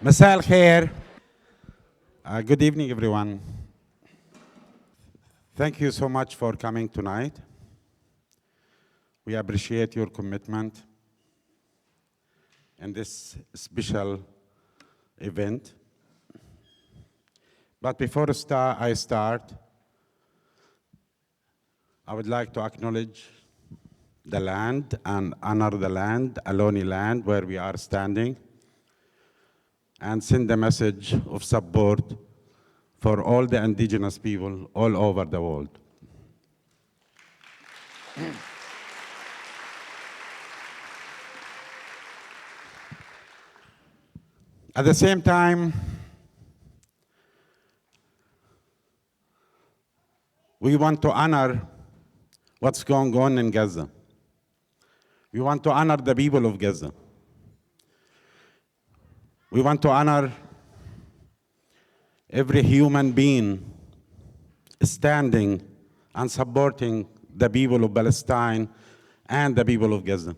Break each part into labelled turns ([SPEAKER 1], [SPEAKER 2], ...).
[SPEAKER 1] مساء الخير. Good evening, everyone. Thank you so much for coming tonight. We appreciate your commitment in this special event. But before I start, I would like to acknowledge the land and honor the land, Ohlone land, where we are standing, and send a message of support for all the indigenous people all over the world. At the same time, we want to honor what's going on in Gaza. We want to honor the people of Gaza. We want to honor every human being standing and supporting the people of Palestine and the people of Gaza.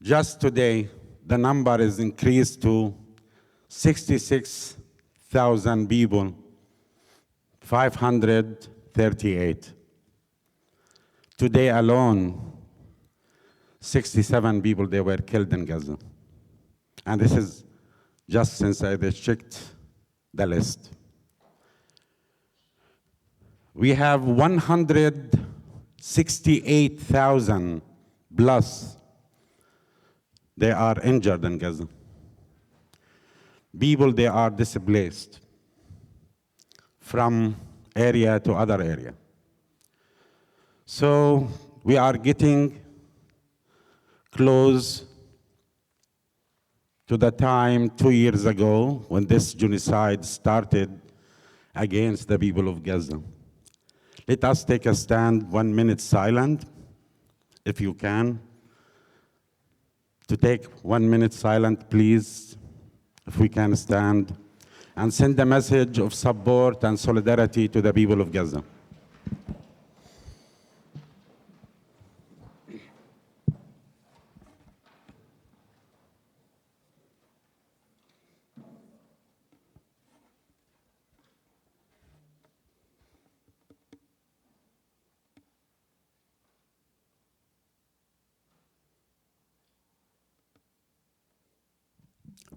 [SPEAKER 1] Just today, the number is increased to 66,000 people, 538. Today alone, 67 people, they were killed in Gaza. And this is just since I checked the list. We have 168,000 plus. They are injured in Gaza. People, they are displaced from area to other area. So we are getting close to the time 2 years ago when this genocide started against the people of Gaza. Let us take a stand, 1 minute silent, if you can. To take 1 minute silent, please, if we can stand, and send a message of support and solidarity to the people of Gaza.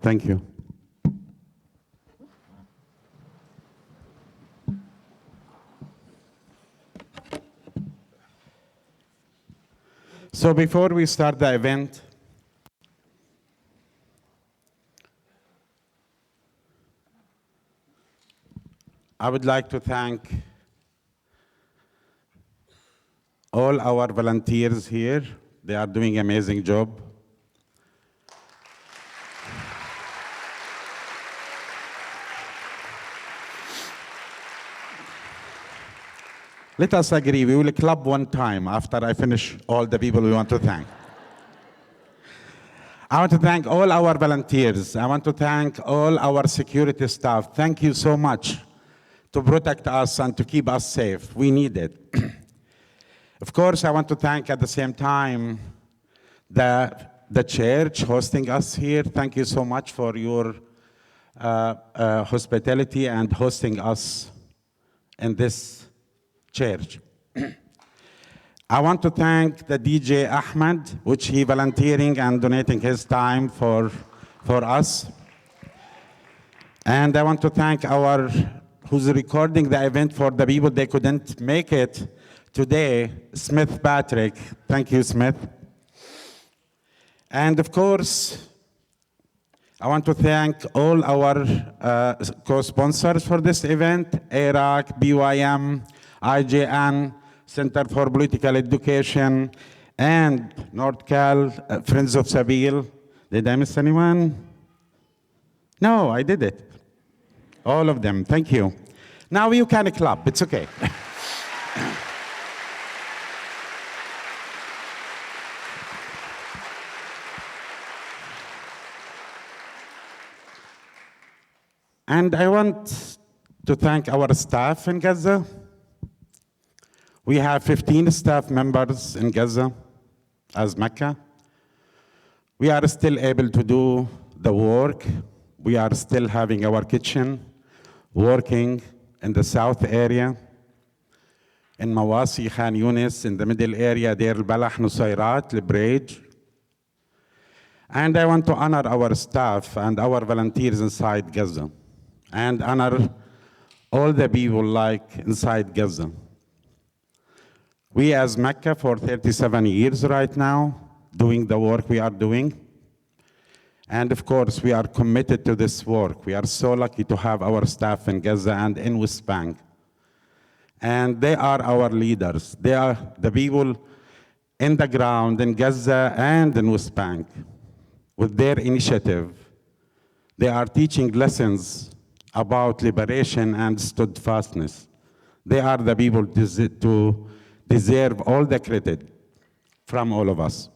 [SPEAKER 1] Thank you. So before we start the event, I would like to thank all our volunteers here. They are doing an amazing job. Let us agree, we will clap one time after I finish all the people we want to thank. I want to thank all our volunteers. I want to thank all our security staff. Thank you so much to protect us and to keep us safe. We need it. Of course, I want to thank at the same time the church hosting us here. Thank you so much for your hospitality and hosting us in this church. I want to thank the DJ Ahmed, which he volunteering and donating his time for us. And I want to thank who's recording the event for the people they couldn't make it today, Smith Patrick. Thank you, Smith. And of course, I want to thank all our co-sponsors for this event, ARAC, BYM, IJN, Center for Political Education, and NordCal, Friends of Sabil. Did I miss anyone? No, I did it. All of them, thank you. Now you can clap, it's okay. And I want to thank our staff in Gaza. We have 15 staff members in Gaza as MECA. We are still able to do the work. We are still having our kitchen working in the south area, in Mawasi, Khan Yunis, in the middle area, Deir al-Balah, Nusayrat, Librej. And I want to honor our staff and our volunteers inside Gaza, and honor all the people like inside Gaza. We as MECA for 37 years right now, doing the work we are doing. And of course, we are committed to this work. We are so lucky to have our staff in Gaza and in West Bank. And they are our leaders. They are the people in the ground in Gaza and in West Bank. With their initiative, they are teaching lessons about liberation and steadfastness. They are the people to deserve all the credit from all of us.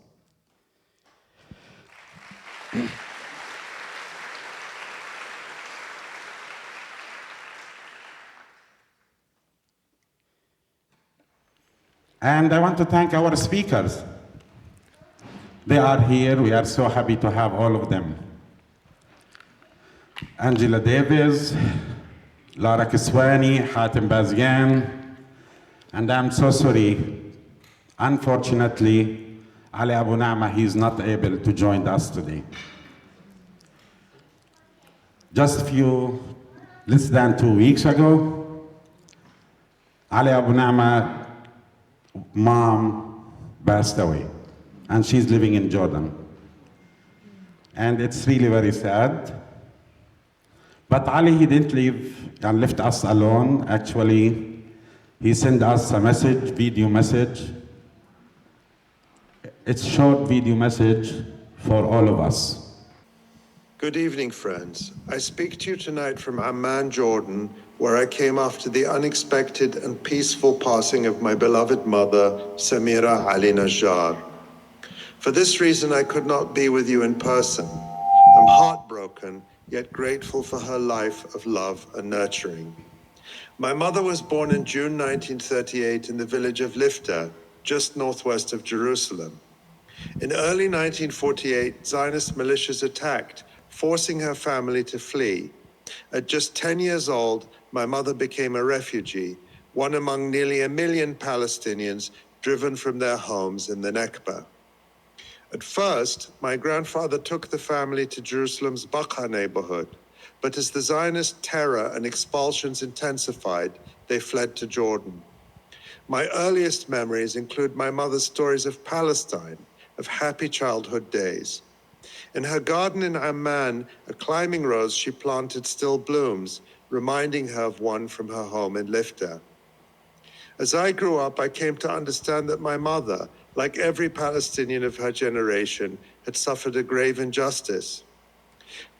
[SPEAKER 1] And I want to thank our speakers. They are here. We are so happy to have all of them. Angela Davis, Lara Kiswani, Hatem Bazian, and I'm so sorry. Unfortunately, Ali Abunimah, he's not able to join us today. Just less than 2 weeks ago, Ali Abunimah mom passed away, and she's living in Jordan. And it's really very sad. But Ali, he didn't leave and left us alone. Actually, he sent us a message, video message. It's a short video message for all of us.
[SPEAKER 2] Good evening, friends. I speak to you tonight from Amman, Jordan, where I came after the unexpected and peaceful passing of my beloved mother, Samira Ali Najjar. For this reason, I could not be with you in person. I'm heartbroken, yet grateful for her life of love and nurturing. My mother was born in June 1938 in the village of Lifta, just northwest of Jerusalem. In early 1948, Zionist militias attacked, forcing her family to flee. At just 10 years old, my mother became a refugee, one among nearly 1 million Palestinians driven from their homes in the Nakba. At first, my grandfather took the family to Jerusalem's Baqa neighborhood, but as the Zionist terror and expulsions intensified, they fled to Jordan. My earliest memories include my mother's stories of Palestine, of happy childhood days. In her garden in Amman, a climbing rose she planted still blooms, reminding her of one from her home in Lifta. As I grew up, I came to understand that my mother, like every Palestinian of her generation, had suffered a grave injustice.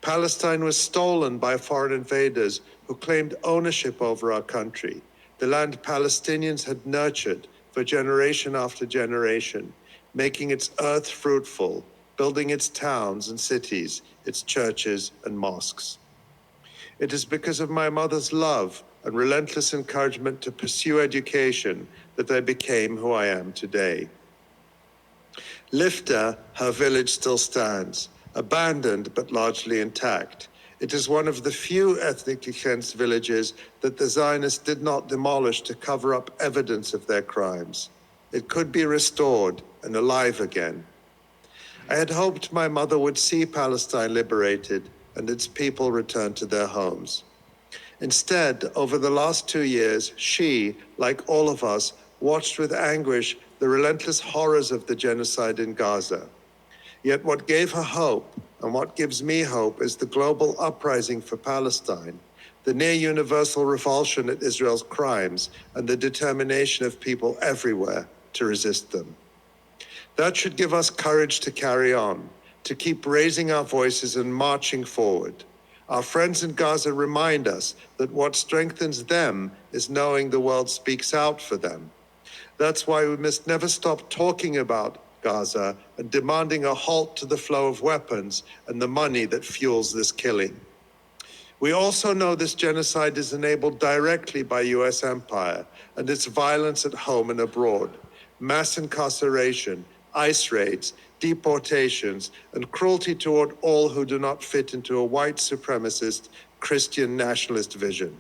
[SPEAKER 2] Palestine was stolen by foreign invaders who claimed ownership over our country, the land Palestinians had nurtured for generation after generation, making its earth fruitful, building its towns and cities, its churches and mosques. It is because of my mother's love and relentless encouragement to pursue education that I became who I am today. Lifta, her village, still stands, abandoned but largely intact. It is one of the few ethnically cleansed villages that the Zionists did not demolish to cover up evidence of their crimes. It could be restored and alive again. I had hoped my mother would see Palestine liberated and its people returned to their homes. Instead, over the last 2 years, she, like all of us, watched with anguish the relentless horrors of the genocide in Gaza. Yet what gave her hope, and what gives me hope, is the global uprising for Palestine, the near-universal revulsion at Israel's crimes, and the determination of people everywhere to resist them. That should give us courage to carry on, to keep raising our voices and marching forward. Our friends in Gaza remind us that what strengthens them is knowing the world speaks out for them. That's why we must never stop talking about Gaza and demanding a halt to the flow of weapons and the money that fuels this killing. We also know this genocide is enabled directly by US empire and its violence at home and abroad. Mass incarceration, ICE raids, deportations, and cruelty toward all who do not fit into a white supremacist Christian nationalist vision.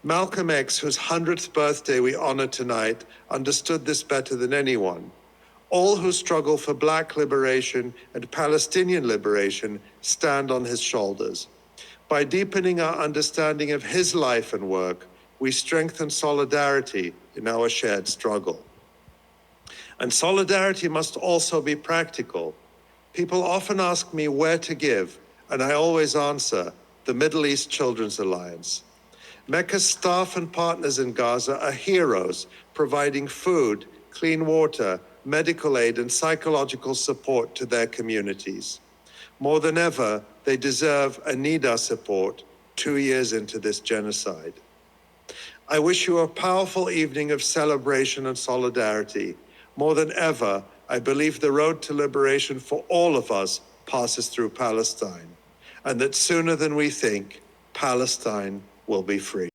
[SPEAKER 2] Malcolm X, whose 100th birthday we honor tonight, understood this better than anyone. All who struggle for Black liberation and Palestinian liberation stand on his shoulders. By deepening our understanding of his life and work, we strengthen solidarity in our shared struggle. And solidarity must also be practical. People often ask me where to give, and I always answer, the Middle East Children's Alliance. MECA's staff and partners in Gaza are heroes, providing food, clean water, medical aid, and psychological support to their communities. More than ever, they deserve and need our support 2 years into this genocide. I wish you a powerful evening of celebration and solidarity. More than ever, I believe the road to liberation for all of us passes through Palestine, and that sooner than we think, Palestine will be free.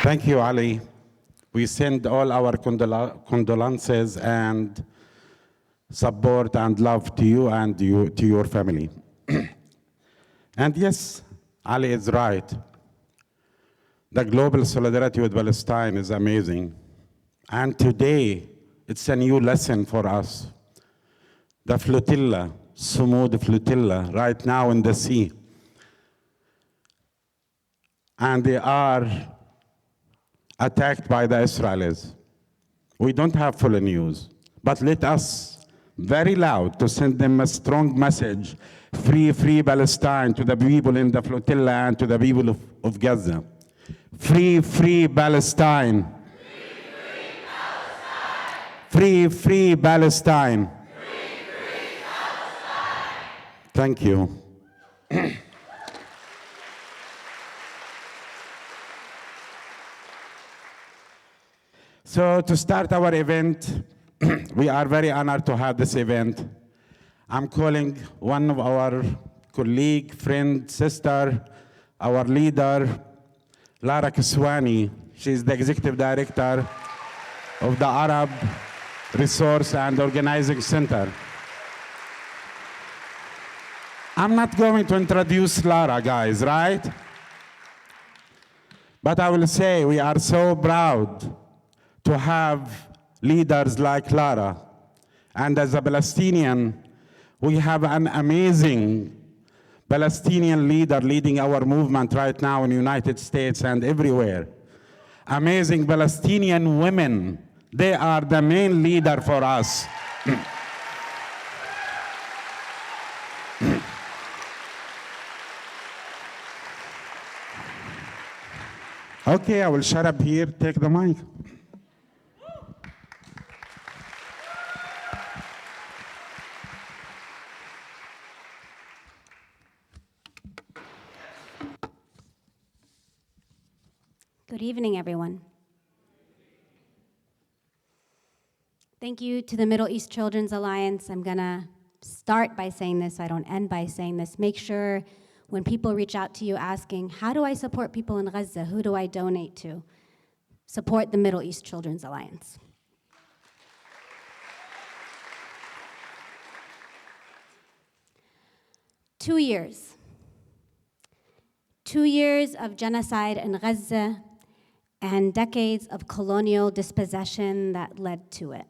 [SPEAKER 1] Thank you, Ali. We send all our condolences and support and love to you and to your family. And yes, Ali is right. The global solidarity with Palestine is amazing. And today, it's a new lesson for us. The flotilla, Sumud flotilla, right now in the sea. And they are attacked by the Israelis. We don't have full news, but let us very loud to send them a strong message, free, free Palestine, to the people in the flotilla and to the people of Gaza. Free, free Palestine. Free, free Palestine. Free, free Palestine. Thank you. So to start our event, we are very honored to have this event. I'm calling one of our colleague, friend, sister, our leader, Lara Kiswani. She's the executive director of the Arab Resource and Organizing Center. I'm not going to introduce Lara, guys, right? But I will say we are so proud to have leaders like Lara. And as a Palestinian, we have an amazing Palestinian leader leading our movement right now in the United States and everywhere. Amazing Palestinian women. They are the main leader for us. Okay, I will shut up here, take the mic.
[SPEAKER 3] Good evening, everyone. Thank you to the Middle East Children's Alliance. I'm gonna start by saying this, so I don't end by saying this. Make sure when people reach out to you asking, how do I support people in Gaza? Who do I donate to? Support the Middle East Children's Alliance. Two years of genocide in Gaza and decades of colonial dispossession that led to it.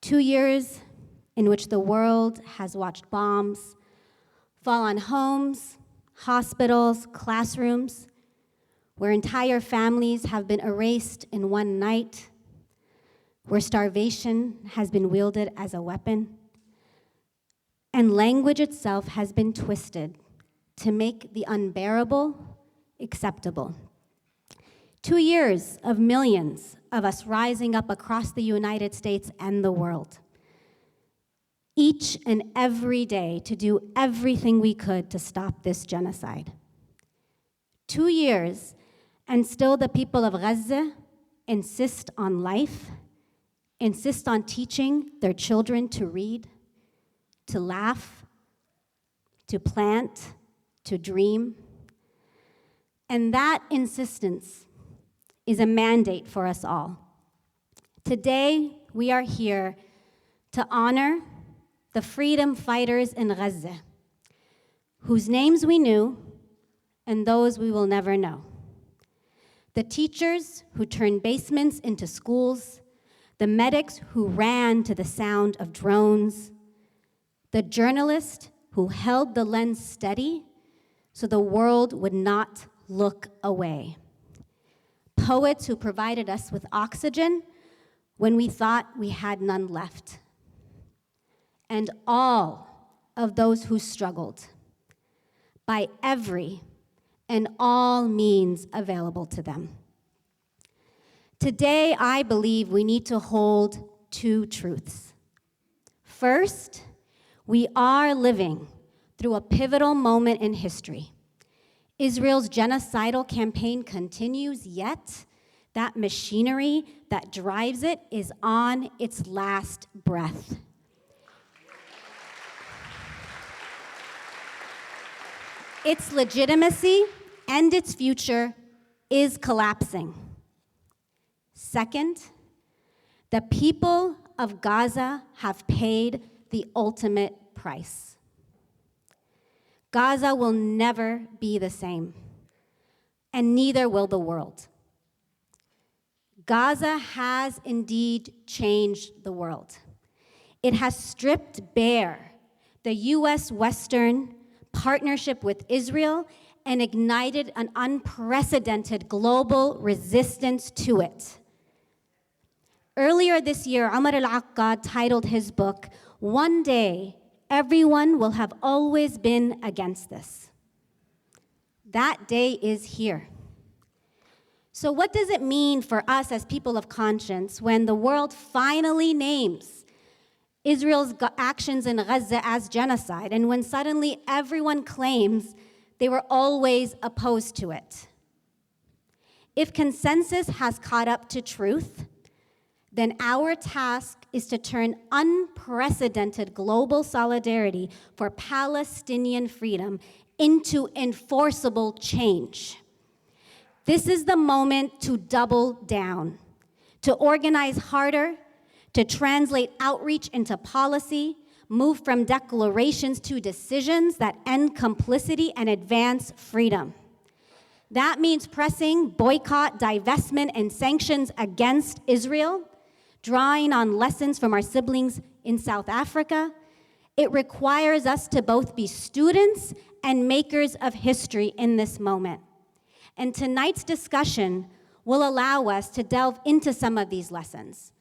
[SPEAKER 3] 2 years in which the world has watched bombs fall on homes, hospitals, classrooms, where entire families have been erased in one night, where starvation has been wielded as a weapon, and language itself has been twisted to make the unbearable acceptable. 2 years of millions of us rising up across the United States and the world, each and every day to do everything we could to stop this genocide. 2 years, and still the people of Gaza insist on life insist on teaching their children to read, to laugh, to plant, to dream. And that insistence is a mandate for us all. Today, we are here to honor the freedom fighters in Gaza, whose names we knew and those we will never know. The teachers who turned basements into schools, the medics who ran to the sound of drones, the journalist who held the lens steady so the world would not look away, poets who provided us with oxygen when we thought we had none left, and all of those who struggled by every and all means available to them. Today, I believe we need to hold two truths. First, we are living through a pivotal moment in history. Israel's genocidal campaign continues, yet that machinery that drives it is on its last breath. Its legitimacy and its future is collapsing. Second, the people of Gaza have paid the ultimate price. Gaza will never be the same, and neither will the world. Gaza has indeed changed the world. It has stripped bare the U.S. Western partnership with Israel and ignited an unprecedented global resistance to it. Earlier this year, Omar al-Akkad titled his book, "One Day, Everyone Will Have Always Been Against This." That day is here. So what does it mean for us as people of conscience when the world finally names Israel's actions in Gaza as genocide, and when suddenly everyone claims they were always opposed to it? If consensus has caught up to truth, then our task is to turn unprecedented global solidarity for Palestinian freedom into enforceable change. This is the moment to double down, to organize harder, to translate outreach into policy, move from declarations to decisions that end complicity and advance freedom. That means pressing boycott, divestment, and sanctions against Israel, drawing on lessons from our siblings in South Africa. It requires us to both be students and makers of history in this moment. And tonight's discussion will allow us to delve into some of these lessons,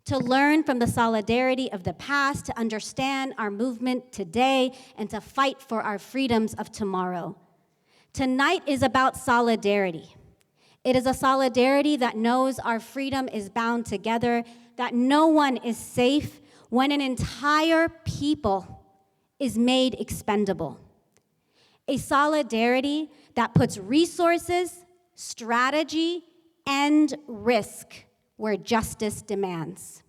[SPEAKER 3] to learn from the solidarity of the past, to understand our movement today, and to fight for our freedoms of tomorrow. Tonight is about solidarity. It is a solidarity that knows our freedom is bound together, that no one is safe when an entire people is made expendable. A solidarity that puts resources, strategy, and risk where justice demands.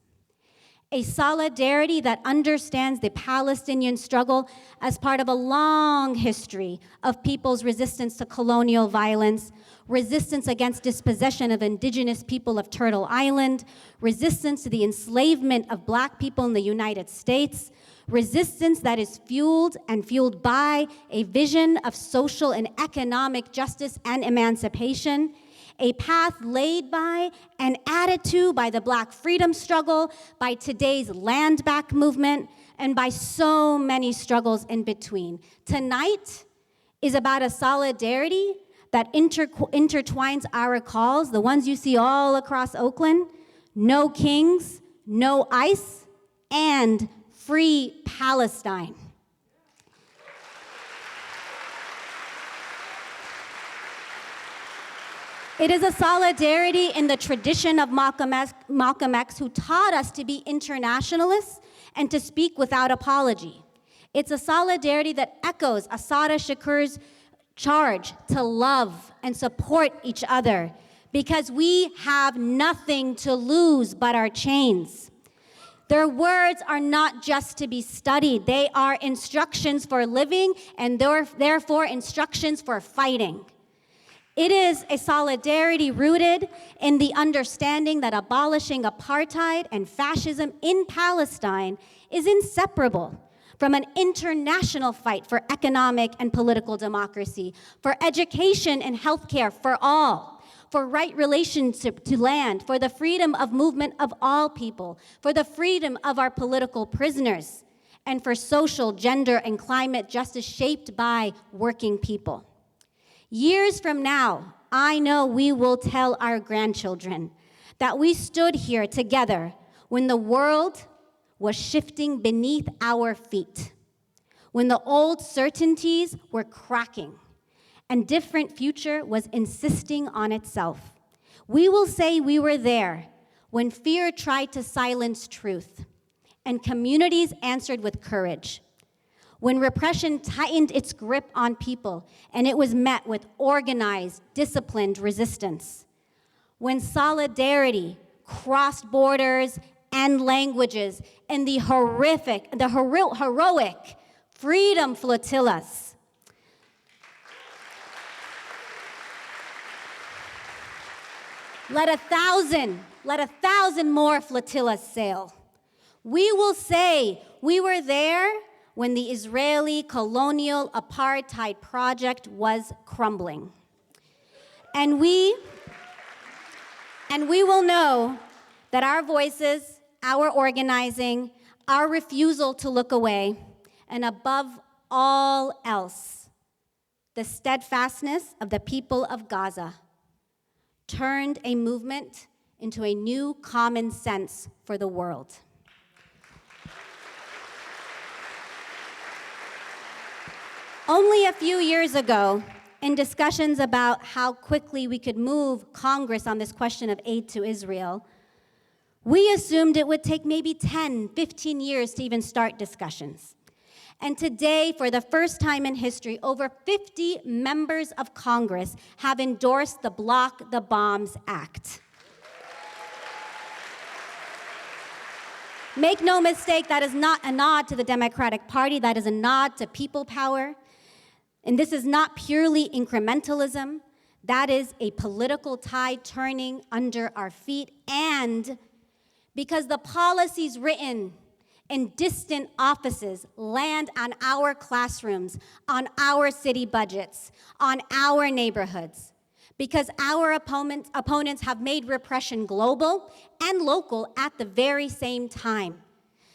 [SPEAKER 3] A solidarity that understands the Palestinian struggle as part of a long history of people's resistance to colonial violence, resistance against dispossession of indigenous people of Turtle Island, resistance to the enslavement of Black people in the United States, resistance that is fueled by a vision of social and economic justice and emancipation, a path laid by and added to by the Black freedom struggle, by today's land back movement, and by so many struggles in between. Tonight is about a solidarity that intertwines our calls, the ones you see all across Oakland: no kings, no ICE, and free Palestine. It is a solidarity in the tradition of Malcolm X, who taught us to be internationalists and to speak without apology. It's a solidarity that echoes Assata Shakur's charge to love and support each other, because we have nothing to lose but our chains. Their words are not just to be studied. They are instructions for living and therefore instructions for fighting. It is a solidarity rooted in the understanding that abolishing apartheid and fascism in Palestine is inseparable from an international fight for economic and political democracy, for education and healthcare for all, for right relationship to land, for the freedom of movement of all people, for the freedom of our political prisoners, and for social, gender, and climate justice shaped by working people. Years from now, I know we will tell our grandchildren that we stood here together when the world was shifting beneath our feet, when the old certainties were cracking and different future was insisting on itself. We will say we were there when fear tried to silence truth and communities answered with courage, when repression tightened its grip on people and it was met with organized, disciplined resistance, when solidarity crossed borders and languages in the heroic freedom flotillas. Let a thousand more flotillas sail. We will say we were there when the Israeli colonial apartheid project was crumbling. And we will know that our voices, our organizing, our refusal to look away, and above all else, the steadfastness of the people of Gaza turned a movement into a new common sense for the world. Only a few years ago, in discussions about how quickly we could move Congress on this question of aid to Israel, we assumed it would take maybe 10, 15 years to even start discussions. And today, for the first time in history, over 50 members of Congress have endorsed the Block the Bombs Act. Make no mistake, that is not a nod to the Democratic Party, that is a nod to people power. And this is not purely incrementalism, that is a political tide turning under our feet, and because the policies written in distant offices land on our classrooms, on our city budgets, on our neighborhoods, because our opponents have made repression global and local at the very same time.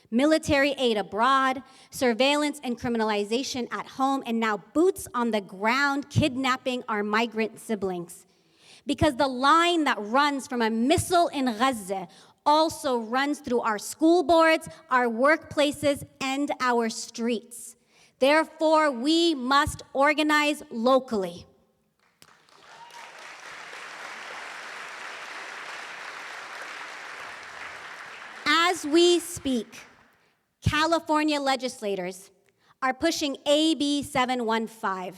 [SPEAKER 3] Military aid abroad, surveillance and criminalization at home, and now boots on the ground kidnapping our migrant siblings. Because the line that runs from a missile in Gaza also runs through our school boards, our workplaces, and our streets. Therefore, we must organize locally. As we speak, California legislators are pushing AB 715,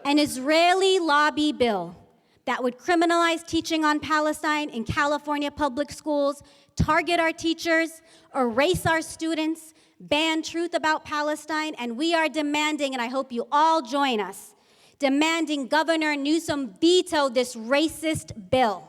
[SPEAKER 3] an Israeli lobby bill that would criminalize teaching on Palestine in California public schools, target our teachers, erase our students, ban truth about Palestine, and we are demanding, and I hope you all join us, demanding Governor Newsom veto this racist bill.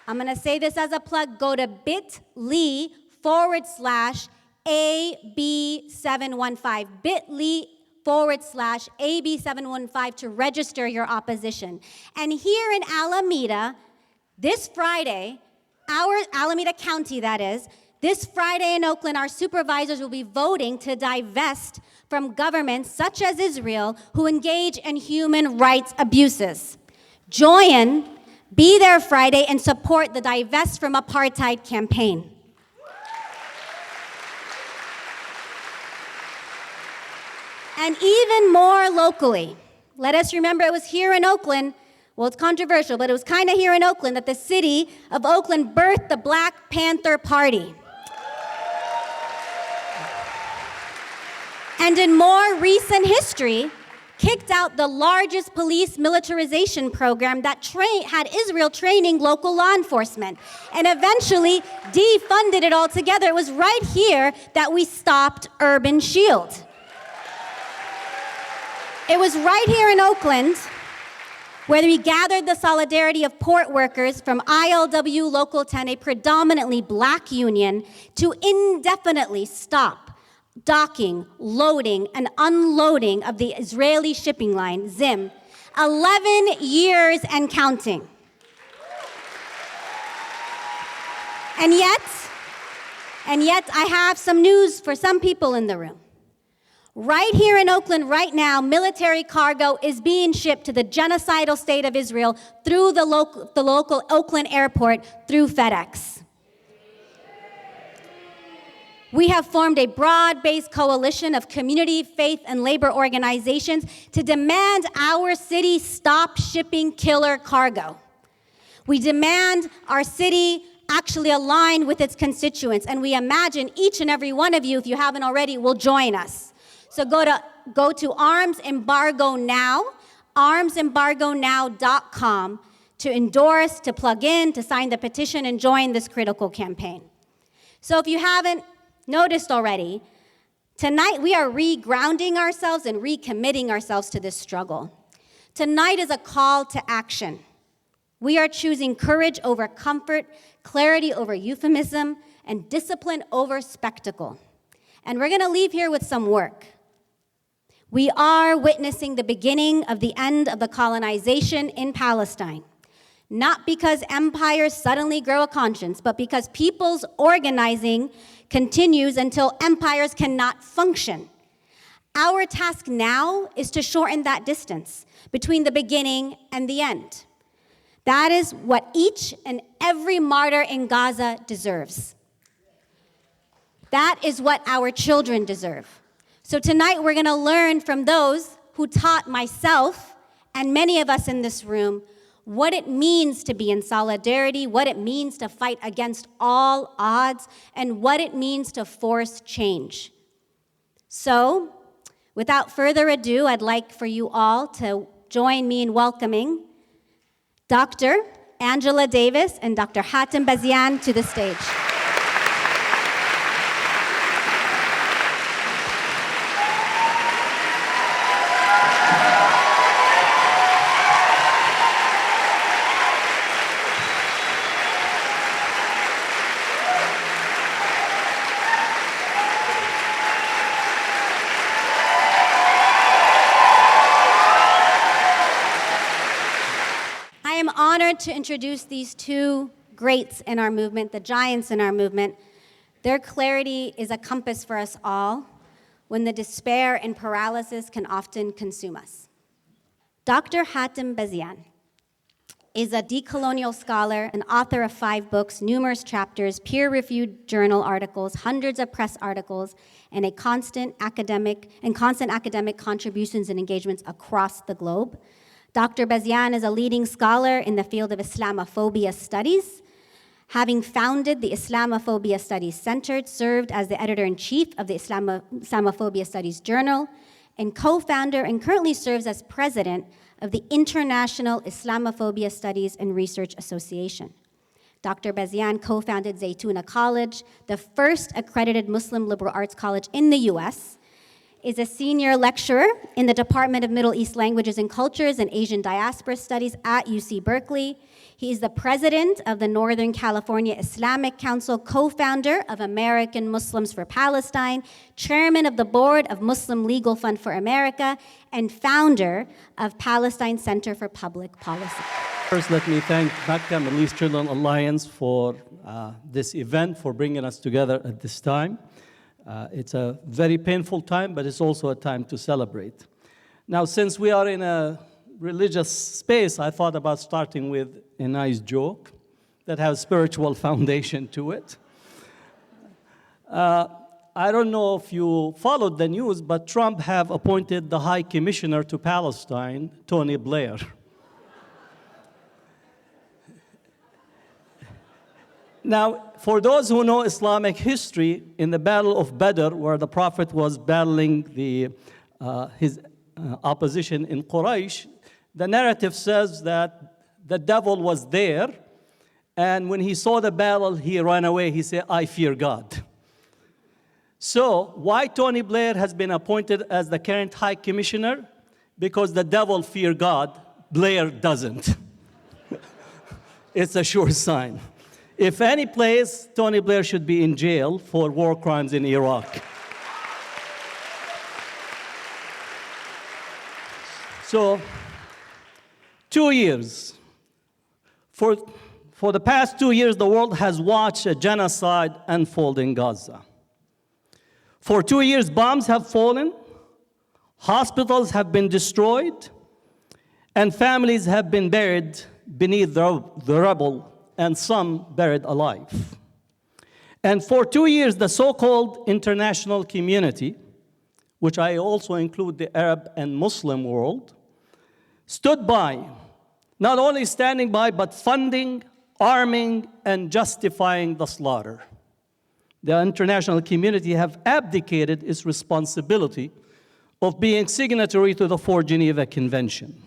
[SPEAKER 3] I'm gonna say this as a plug, go to bit.ly/AB715, bit.ly/AB715 to register your opposition. And here in Alameda, this Friday, our Alameda County that is, this Friday in Oakland, our supervisors will be voting to divest from governments such as Israel who engage in human rights abuses. Join, be there Friday, and support the Divest from Apartheid campaign. And even more locally, let us remember it was here in Oakland, well, it's controversial, but it was kind of here in Oakland that the city of Oakland birthed the Black Panther Party. And in more recent history, kicked out the largest police militarization program that had Israel training local law enforcement, and eventually defunded it altogether. It was right here that we stopped Urban Shield. It was right here in Oakland where we gathered the solidarity of port workers from ILW Local 10, a predominantly black union, to indefinitely stop docking, loading, and unloading of the Israeli shipping line, ZIM, 11 years and counting. And yet, I have some news for some people in the room. Right here in Oakland, right now, military cargo is being shipped to the genocidal state of Israel through the local Oakland airport through FedEx. We have formed a broad-based coalition of community, faith, and labor organizations to demand our city stop shipping killer cargo. We demand our city actually align with its constituents, and we imagine each and every one of you, if you haven't already, will join us. So go to Arms Embargo Now, armsembargonow.com, to endorse, to plug in, to sign the petition, and join this critical campaign. So if you haven't noticed already, tonight we are regrounding ourselves and recommitting ourselves to this struggle. Tonight is a call to action. We are choosing courage over comfort, clarity over euphemism, and discipline over spectacle. And we're gonna leave here with some work. We are witnessing the beginning of the end of the colonization in Palestine, not because empires suddenly grow a conscience, but because people's organizing continues until empires cannot function. Our task now is to shorten that distance between the beginning and the end. That is what each and every martyr in Gaza deserves. That is what our children deserve. So tonight we're gonna learn from those who taught myself and many of us in this room what it means to be in solidarity, what it means to fight against all odds, and what it means to force change. So, without further ado, I'd like for you all to join me in welcoming Dr. Angela Davis and Dr. Hatem Bazian to the stage. Honored to introduce these two greats in our movement, the giants in our movement. Their clarity is a compass for us all when the despair and paralysis can often consume us. Dr. Hatem Bazian is a decolonial scholar, an author of 5 books, numerous chapters, peer-reviewed journal articles, hundreds of press articles, and constant academic contributions and engagements across the globe. Dr. Bazian is a leading scholar in the field of Islamophobia studies. Having founded the Islamophobia Studies Center, served as the editor-in-chief of the Islamophobia Studies Journal, and co-founder and currently serves as president of the International Islamophobia Studies and Research Association. Dr. Bazian co-founded Zaytuna College, the first accredited Muslim liberal arts college in the US, is a senior lecturer in the Department of Middle East Languages and Cultures and Asian Diaspora Studies at UC Berkeley. He is the president of the Northern California Islamic Council, co-founder of American Muslims for Palestine, chairman of the board of Muslim Legal Fund for America, and founder of Palestine Center for Public Policy.
[SPEAKER 4] First, let me thank MECA, Middle East Children Alliance, for this event, for bringing us together at this time. It's a very painful time, but it's also a time to celebrate. Now, since we are in a religious space, I thought about starting with a nice joke that has spiritual foundation to it. I don't know if you followed the news, but Trump have appointed the High Commissioner to Palestine, Tony Blair. Now, for those who know Islamic history, in the Battle of Badr, where the Prophet was battling his opposition in Quraysh, the narrative says that the devil was there, and when he saw the battle, he ran away. He said, I fear God. So why Tony Blair has been appointed as the current High Commissioner? Because the devil fears God, Blair doesn't. It's a sure sign. If any place, Tony Blair should be in jail for war crimes in Iraq. So, 2 years. For the past 2 years, the world has watched a genocide unfold in Gaza. For 2 years, bombs have fallen, hospitals have been destroyed, and families have been buried beneath the rubble, and some buried alive. And for 2 years, the so-called international community, which I also include the Arab and Muslim world, stood by, not only standing by, but funding, arming, and justifying the slaughter. The international community have abdicated its responsibility of being signatory to the 4 Geneva Convention.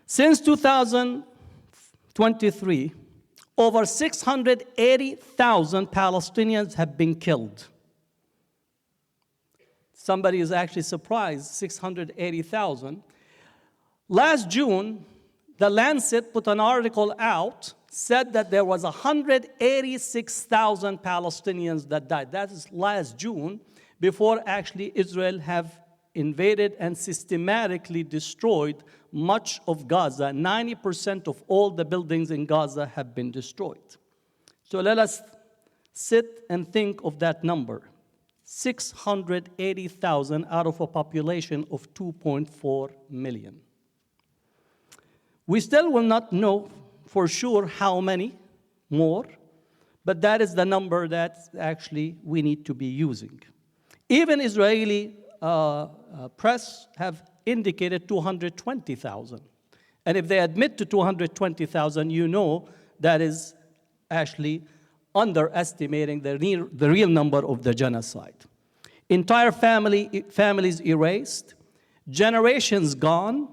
[SPEAKER 4] Since 2023, over 680,000 Palestinians have been killed. Somebody is actually surprised, 680,000. Last June, The Lancet put an article out, said that there was 186,000 Palestinians that died. That is last June, before actually Israel have invaded and systematically destroyed much of Gaza. 90% of all the buildings in Gaza have been destroyed. So let us sit and think of that number. 680,000 out of a population of 2.4 million. We still will not know for sure how many more, but that is the number that actually we need to be using. Even Israeli press have indicated 220,000. And if they admit to 220,000, you know that is actually underestimating the real number of the genocide. Entire families erased, generations gone.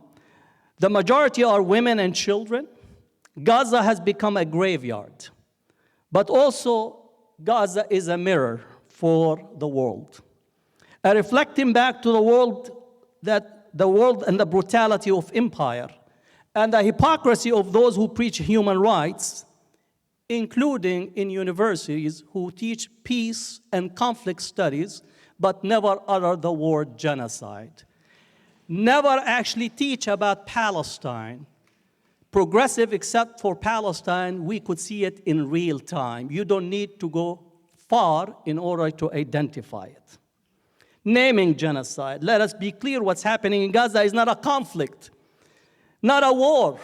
[SPEAKER 4] The majority are women and children. Gaza has become a graveyard. But also, Gaza is a mirror for the world. Reflecting back to the world and the brutality of empire and the hypocrisy of those who preach human rights, including in universities who teach peace and conflict studies, but never utter the word genocide. Never actually teach about Palestine. Progressive, except for Palestine, we could see it in real time. You don't need to go far in order to identify it. Naming genocide. Let us be clear, what's happening in Gaza is not a conflict, not a war,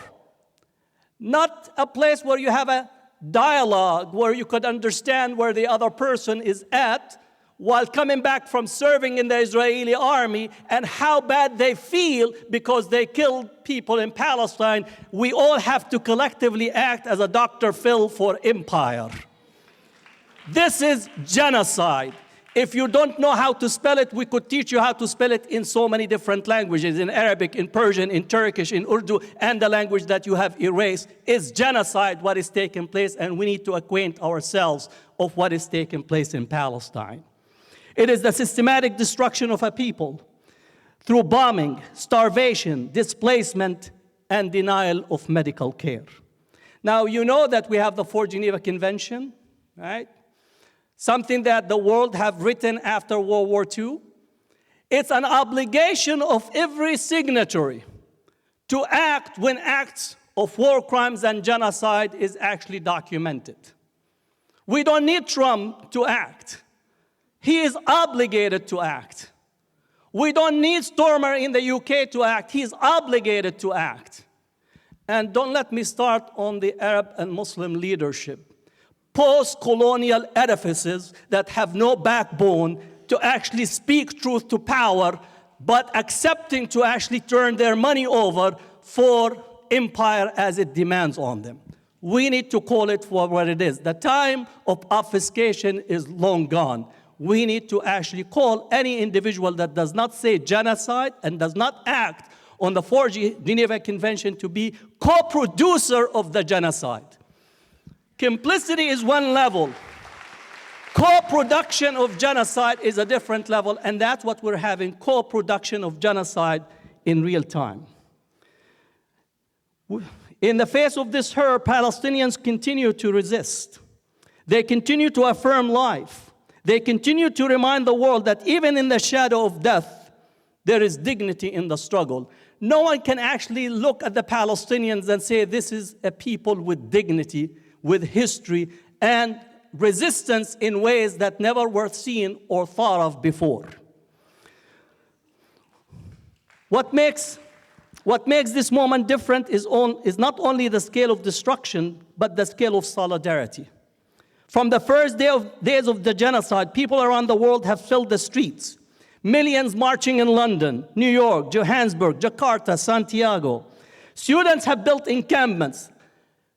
[SPEAKER 4] not a place where you have a dialogue, where you could understand where the other person is at while coming back from serving in the Israeli army and how bad they feel because they killed people in Palestine. We all have to collectively act as a Dr. Phil for empire. This is genocide. If you don't know how to spell it, we could teach you how to spell it in so many different languages, in Arabic, in Persian, in Turkish, in Urdu, and the language that you have erased. Is genocide what is taking place, and we need to acquaint ourselves of what is taking place in Palestine. It is the systematic destruction of a people through bombing, starvation, displacement, and denial of medical care. Now, you know that we have the 4 Geneva Convention, right? Something that the world have written after World War II. It's an obligation of every signatory to act when acts of war crimes and genocide is actually documented. We don't need Trump to act. He is obligated to act. We don't need Stormer in the UK to act. He is obligated to act. And don't let me start on the Arab and Muslim leadership. Post-colonial edifices that have no backbone to actually speak truth to power, but accepting to actually turn their money over for empire as it demands on them. We need to call it for what it is. The time of obfuscation is long gone. We need to actually call any individual that does not say genocide and does not act on the Geneva Convention to be co-producer of the genocide. Complicity is one level. Co-production of genocide is a different level, and that's what we're having, co-production of genocide in real time. In the face of this horror, Palestinians continue to resist. They continue to affirm life. They continue to remind the world that even in the shadow of death, there is dignity in the struggle. No one can actually look at the Palestinians and say this is a people with dignity, with history, and resistance in ways that never were seen or thought of before. What makes this moment different is not only the scale of destruction, but the scale of solidarity. From the first days of the genocide, people around the world have filled the streets. Millions marching in London, New York, Johannesburg, Jakarta, Santiago. Students have built encampments.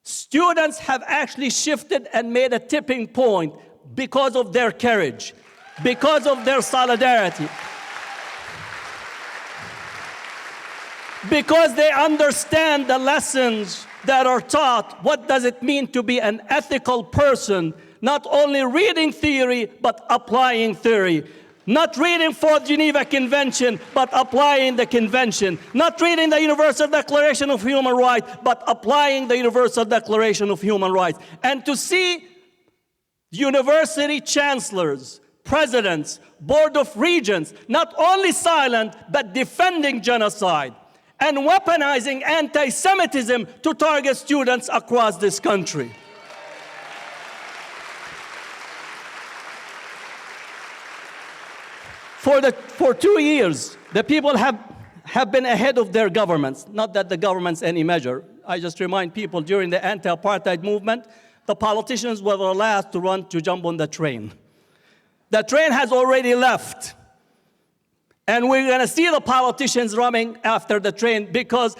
[SPEAKER 4] Students have actually shifted and made a tipping point because of their courage, because of their solidarity. Because they understand the lessons that are taught. What does it mean to be an ethical person? Not only reading theory, but applying theory. Not reading for Geneva Convention, but applying the convention. Not reading the Universal Declaration of Human Rights, but applying the Universal Declaration of Human Rights. And to see university chancellors, presidents, board of regents, not only silent, but defending genocide and weaponizing anti-Semitism to target students across this country. For 2 years, the people have been ahead of their governments. Not that the government's any measure. I just remind people, during the anti-apartheid movement, the politicians were the last to jump on the train. The train has already left. And we're going to see the politicians running after the train, because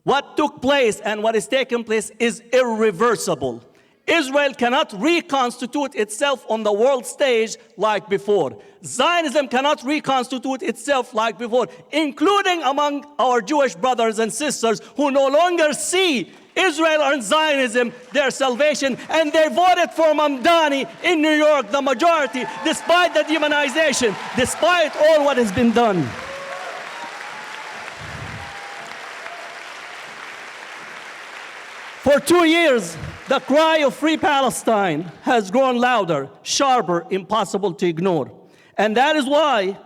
[SPEAKER 4] what took place and what is taking place is irreversible. Israel cannot reconstitute itself on the world stage like before. Zionism cannot reconstitute itself like before, including among our Jewish brothers and sisters who no longer see Israel and Zionism their salvation, and they voted for Mamdani in New York, the majority, despite the demonization, despite all what has been done. For 2 years, the cry of Free Palestine has grown louder, sharper, impossible to ignore. And that is why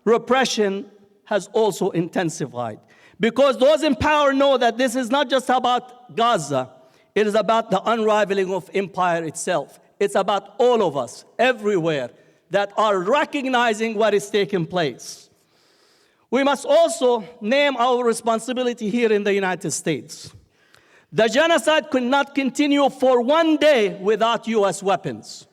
[SPEAKER 4] repression has also intensified. Because those in power know that this is not just about Gaza, it is about the unraveling of empire itself. It's about all of us, everywhere, that are recognizing what is taking place. We must also name our responsibility here in the United States. The genocide could not continue for 1 day without US weapons.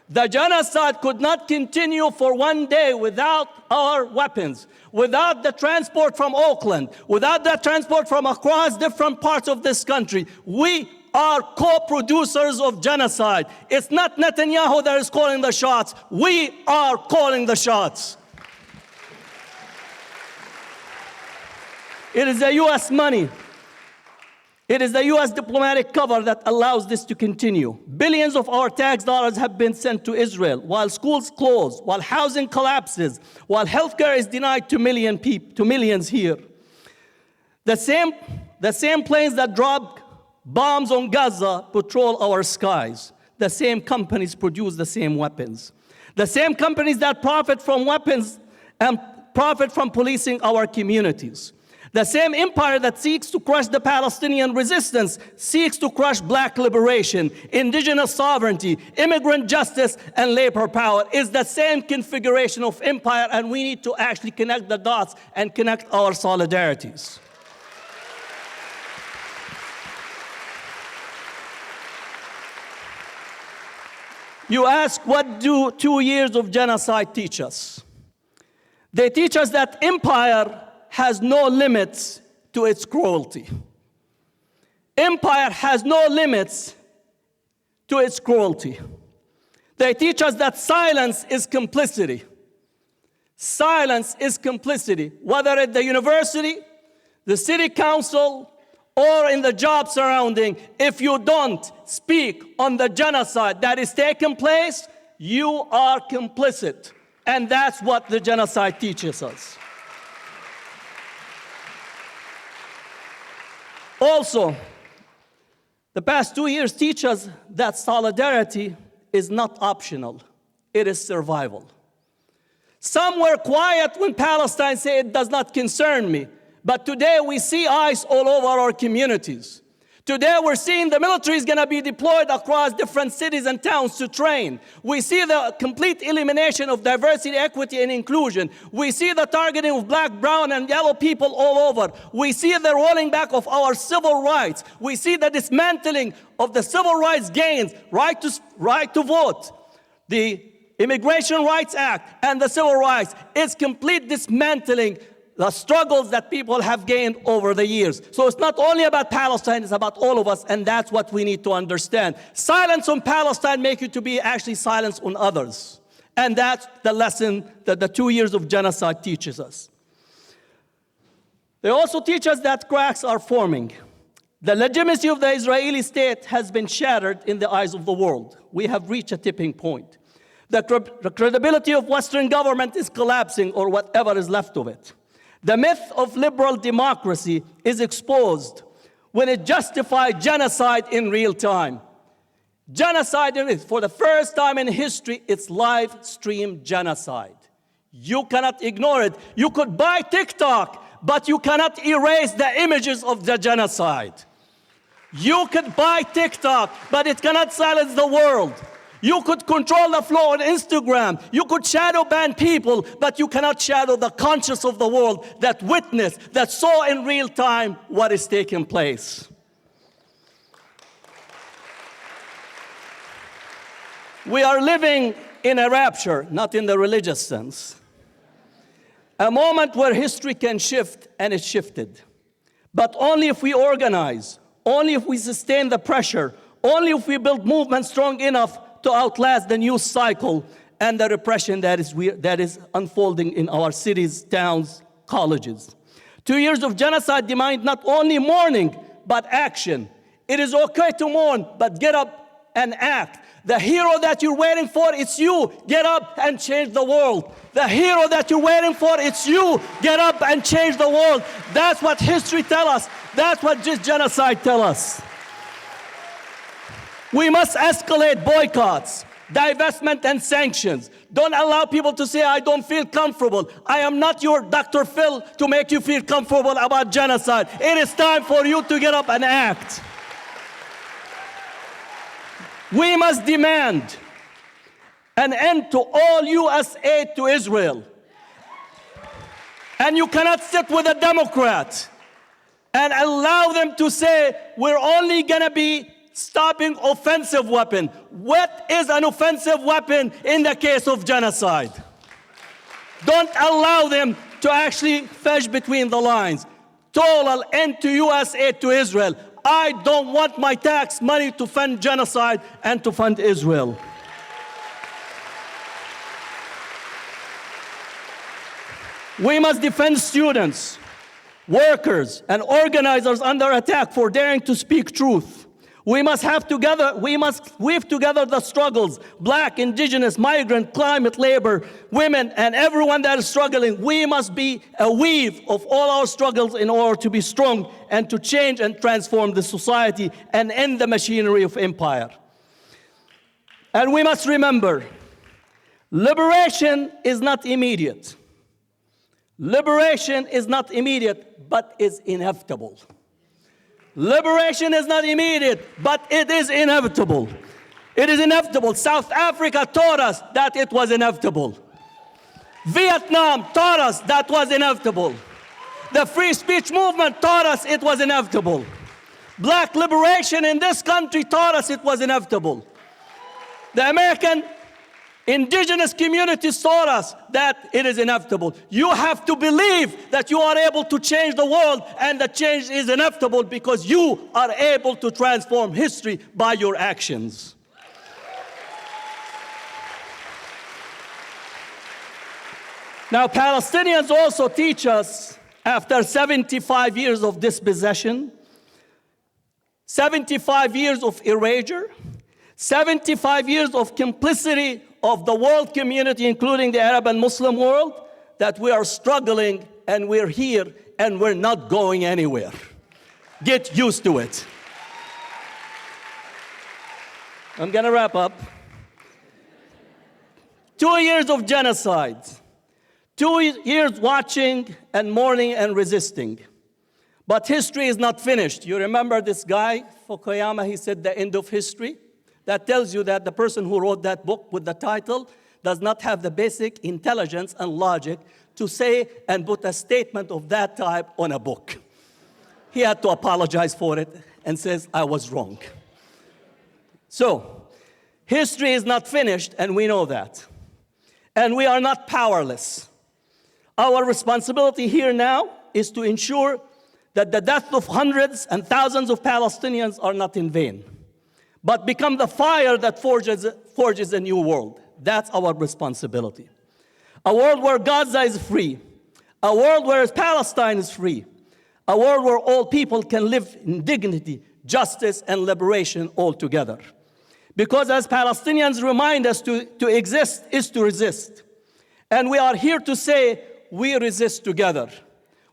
[SPEAKER 4] The genocide could not continue for 1 day without our weapons, without the transport from Oakland, without the transport from across different parts of this country. We are co-producers of genocide. It's not Netanyahu that is calling the shots. We are calling the shots. It is the US money. It is the US diplomatic cover that allows this to continue. Billions of our tax dollars have been sent to Israel, while schools close, while housing collapses, while healthcare is denied to millions here. The same planes that drop bombs on Gaza patrol our skies. The same companies produce the same weapons. The same companies that profit from weapons and profit from policing our communities. The same empire that seeks to crush the Palestinian resistance seeks to crush black liberation, indigenous sovereignty, immigrant justice, and labor power. Is the same configuration of empire, and we need to actually connect the dots and connect our solidarities. You ask, what do 2 years of genocide teach us? They teach us that empire has no limits to its cruelty. Empire has no limits to its cruelty. They teach us that silence is complicity. Silence is complicity, whether at the university, the city council, or in the job surrounding. If you don't speak on the genocide that is taking place, you are complicit. And that's what the genocide teaches us. Also, the past 2 years teach us that solidarity is not optional. It is survival. Some were quiet when Palestine said it does not concern me. But today we see ICE all over our communities. Today we're seeing the military is going to be deployed across different cities and towns to train. We see the complete elimination of diversity, equity, and inclusion. We see the targeting of black, brown, and yellow people all over. We see the rolling back of our civil rights. We see the dismantling of the civil rights gains, right to vote, the Immigration Rights Act, and the civil rights. It's complete dismantling the struggles that people have gained over the years. So it's not only about Palestine, it's about all of us, and that's what we need to understand. Silence on Palestine makes you to be actually silence on others. And that's the lesson that the 2 years of genocide teaches us. They also teach us that cracks are forming. The legitimacy of the Israeli state has been shattered in the eyes of the world. We have reached a tipping point. The credibility of Western government is collapsing, or whatever is left of it. The myth of liberal democracy is exposed when it justifies genocide in real time. Genocide, for the first time in history, it's live stream genocide. You cannot ignore it. You could buy TikTok, but you cannot erase the images of the genocide. You could buy TikTok, but it cannot silence the world. You could control the flow on Instagram. You could shadow ban people, but you cannot shadow the conscience of the world that witnessed, that saw in real time what is taking place. We are living in a rapture, not in the religious sense. A moment where history can shift, and it shifted. But only if we organize, only if we sustain the pressure, only if we build movements strong enough to outlast the news cycle and the repression that is unfolding in our cities, towns, colleges. 2 years of genocide demand not only mourning, but action. It is okay to mourn, but get up and act. The hero that you're waiting for, it's you. Get up and change the world. The hero that you're waiting for, it's you. Get up and change the world. That's what history tells us. That's what this genocide tells us. We must escalate boycotts, divestment, and sanctions. Don't allow people to say, I don't feel comfortable. I am not your Dr. Phil to make you feel comfortable about genocide. It is time for you to get up and act. We must demand an end to all U.S. aid to Israel. And you cannot sit with a Democrat and allow them to say, we're only going to be stopping offensive weapon. What is an offensive weapon in the case of genocide? Don't allow them to actually fish between the lines. Total end to U.S. aid to Israel. I don't want my tax money to fund genocide and to fund Israel. We must defend students, workers, and organizers under attack for daring to speak truth. We must weave together the struggles, Black, Indigenous, migrant, climate, labor, women, and everyone that is struggling. We must be a weave of all our struggles in order to be strong and to change and transform the society and end the machinery of empire. And we must remember, liberation is not immediate. Liberation is not immediate, but is inevitable. Liberation is not immediate, but it is inevitable. It is inevitable. South Africa taught us that it was inevitable. Vietnam taught us that was inevitable. The free speech movement taught us it was inevitable. Black liberation in this country taught us it was inevitable. The American indigenous communities taught us that it is inevitable. You have to believe that you are able to change the world, and the change is inevitable because you are able to transform history by your actions. Now, Palestinians also teach us, after 75 years of dispossession, 75 years of erasure, 75 years of complicity of the world community, including the Arab and Muslim world, that we are struggling and we're here and we're not going anywhere. Get used to it. I'm gonna wrap up. 2 years of genocide. 2 years watching and mourning and resisting. But history is not finished. You remember this guy, Fukuyama, he said the end of history? That tells you that the person who wrote that book with the title does not have the basic intelligence and logic to say and put a statement of that type on a book. He had to apologize for it and says, I was wrong. So, history is not finished, and we know that. And we are not powerless. Our responsibility here now is to ensure that the death of hundreds and thousands of Palestinians are not in vain, but become the fire that forges a new world. That's our responsibility. A world where Gaza is free, a world where Palestine is free, a world where all people can live in dignity, justice, and liberation all together. Because as Palestinians remind us, to exist is to resist. And we are here to say, we resist together.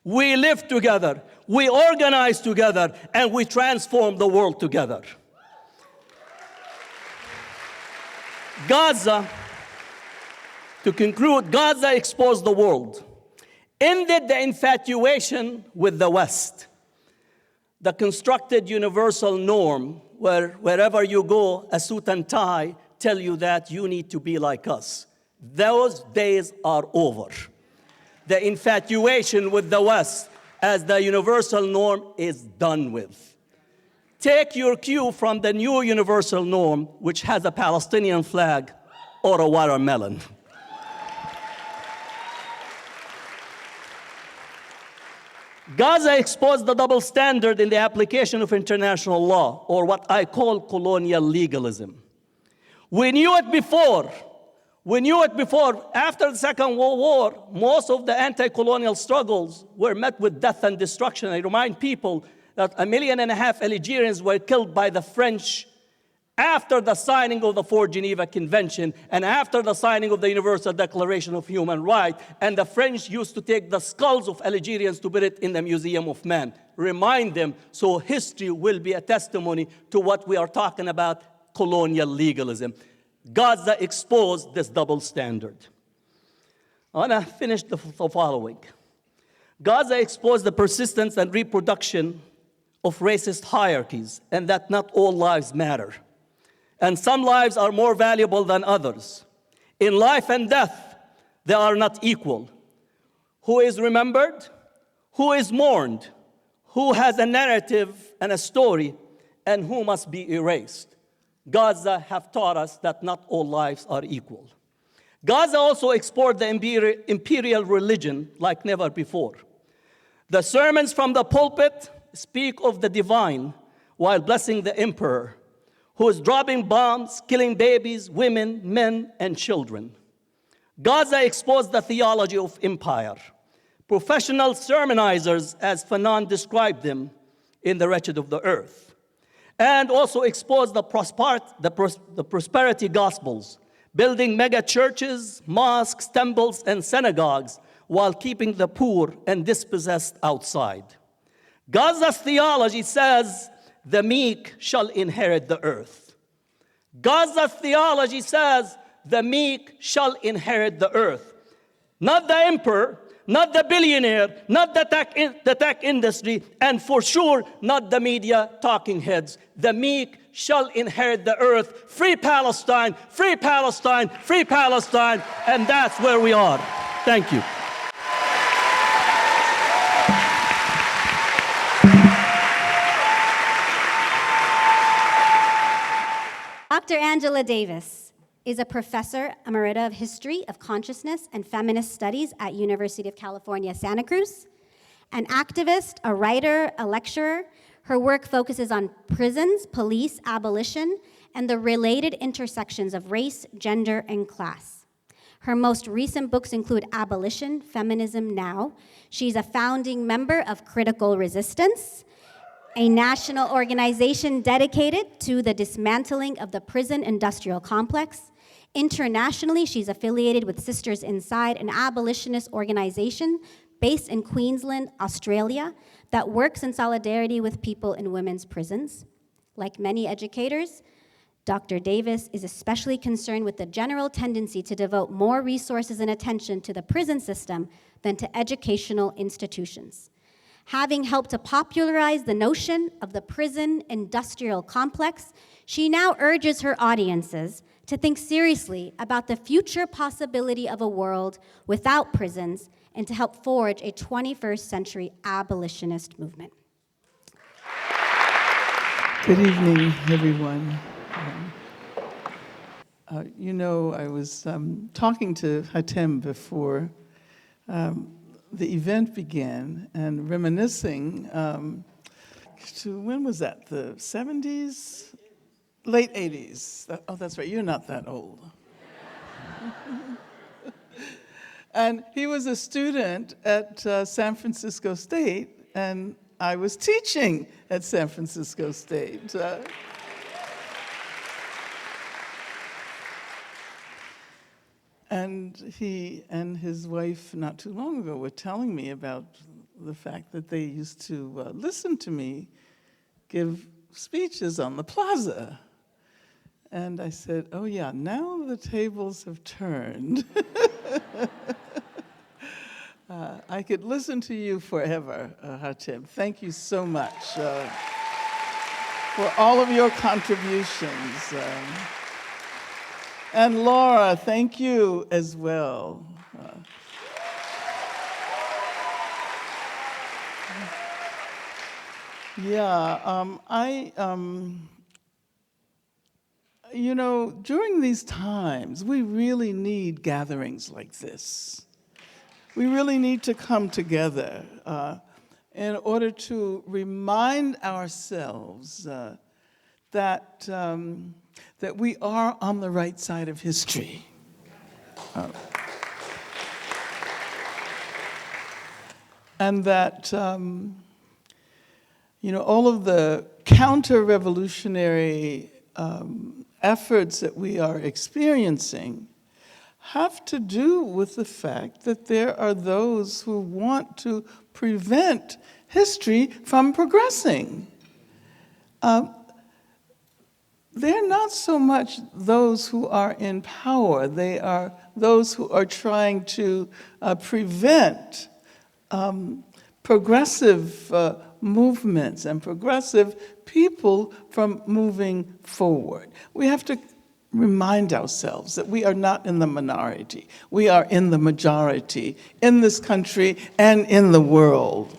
[SPEAKER 4] We live together. We organize together. And we transform the world together. Gaza, to conclude, Gaza exposed the world, ended the infatuation with the West, the constructed universal norm where wherever you go, a suit and tie tell you that you need to be like us. Those days are over. The infatuation with the West as the universal norm is done with. Take your cue from the new universal norm, which has a Palestinian flag or a watermelon. Gaza exposed the double standard in the application of international law, or what I call colonial legalism. We knew it before. We knew it before. After the Second World War, most of the anti-colonial struggles were met with death and destruction. I remind people that 1.5 million Algerians were killed by the French after the signing of the Fourth Geneva Convention and after the signing of the Universal Declaration of Human Rights. And the French used to take the skulls of Algerians to put it in the Museum of Man. Remind them, so history will be a testimony to what we are talking about, colonial legalism. Gaza exposed this double standard. I want to finish the following. Gaza exposed the persistence and reproduction of racist hierarchies, and that not all lives matter. And some lives are more valuable than others. In life and death, they are not equal. Who is remembered? Who is mourned? Who has a narrative and a story? And who must be erased? Gaza have taught us that not all lives are equal. Gaza also exported the imperial religion like never before. The sermons from the pulpit speak of the divine while blessing the emperor, who is dropping bombs, killing babies, women, men, and children. Gaza exposed the theology of empire. Professional sermonizers, as Fanon described them in The Wretched of the Earth. And also exposed the prosperity gospels, building mega churches, mosques, temples, and synagogues, while keeping the poor and dispossessed outside. Gaza's theology says, the meek shall inherit the earth. Gaza's theology says, the meek shall inherit the earth. Not the emperor, not the billionaire, not the tech industry, and for sure, not the media talking heads. The meek shall inherit the earth. Free Palestine, free Palestine, free Palestine, and that's where we are. Thank you.
[SPEAKER 3] Dr. Angela Davis is a professor emerita of history of consciousness and feminist studies at University of California, Santa Cruz. An activist, a writer, a lecturer, her work focuses on prisons, police, abolition, and the related intersections of race, gender, and class. Her most recent books include Abolition, Feminism Now. She's a founding member of Critical Resistance, a national organization dedicated to the dismantling of the prison industrial complex. Internationally, she's affiliated with Sisters Inside, an abolitionist organization based in Queensland, Australia, that works in solidarity with people in women's prisons. Like many educators, Dr. Davis is especially concerned with the general tendency to devote more resources and attention to the prison system than to educational institutions. Having helped to popularize the notion of the prison industrial complex, she now urges her audiences to think seriously about the future possibility of a world without prisons and to help forge a 21st century abolitionist movement.
[SPEAKER 5] Good evening, everyone. I was talking to Hatem before the event began and reminiscing to, when was that, the 70s? Late 80s. Oh, that's right, you're not that old. And he was a student at San Francisco State, and I was teaching at San Francisco State. And he and his wife, not too long ago, were telling me about the fact that they used to listen to me give speeches on the plaza. And I said, oh yeah, now the tables have turned. I could listen to you forever, Hatem. Thank you so much for all of your contributions. And Laura, thank you as well. During these times, we really need gatherings like this. We really need to come together in order to remind ourselves that we are on the right side of history. And that all of the counter-revolutionary efforts that we are experiencing have to do with the fact that there are those who want to prevent history from progressing. They're not so much those who are in power. They are those who are trying to prevent progressive movements and progressive people from moving forward. We have to remind ourselves that we are not in the minority. We are in the majority in this country and in the world.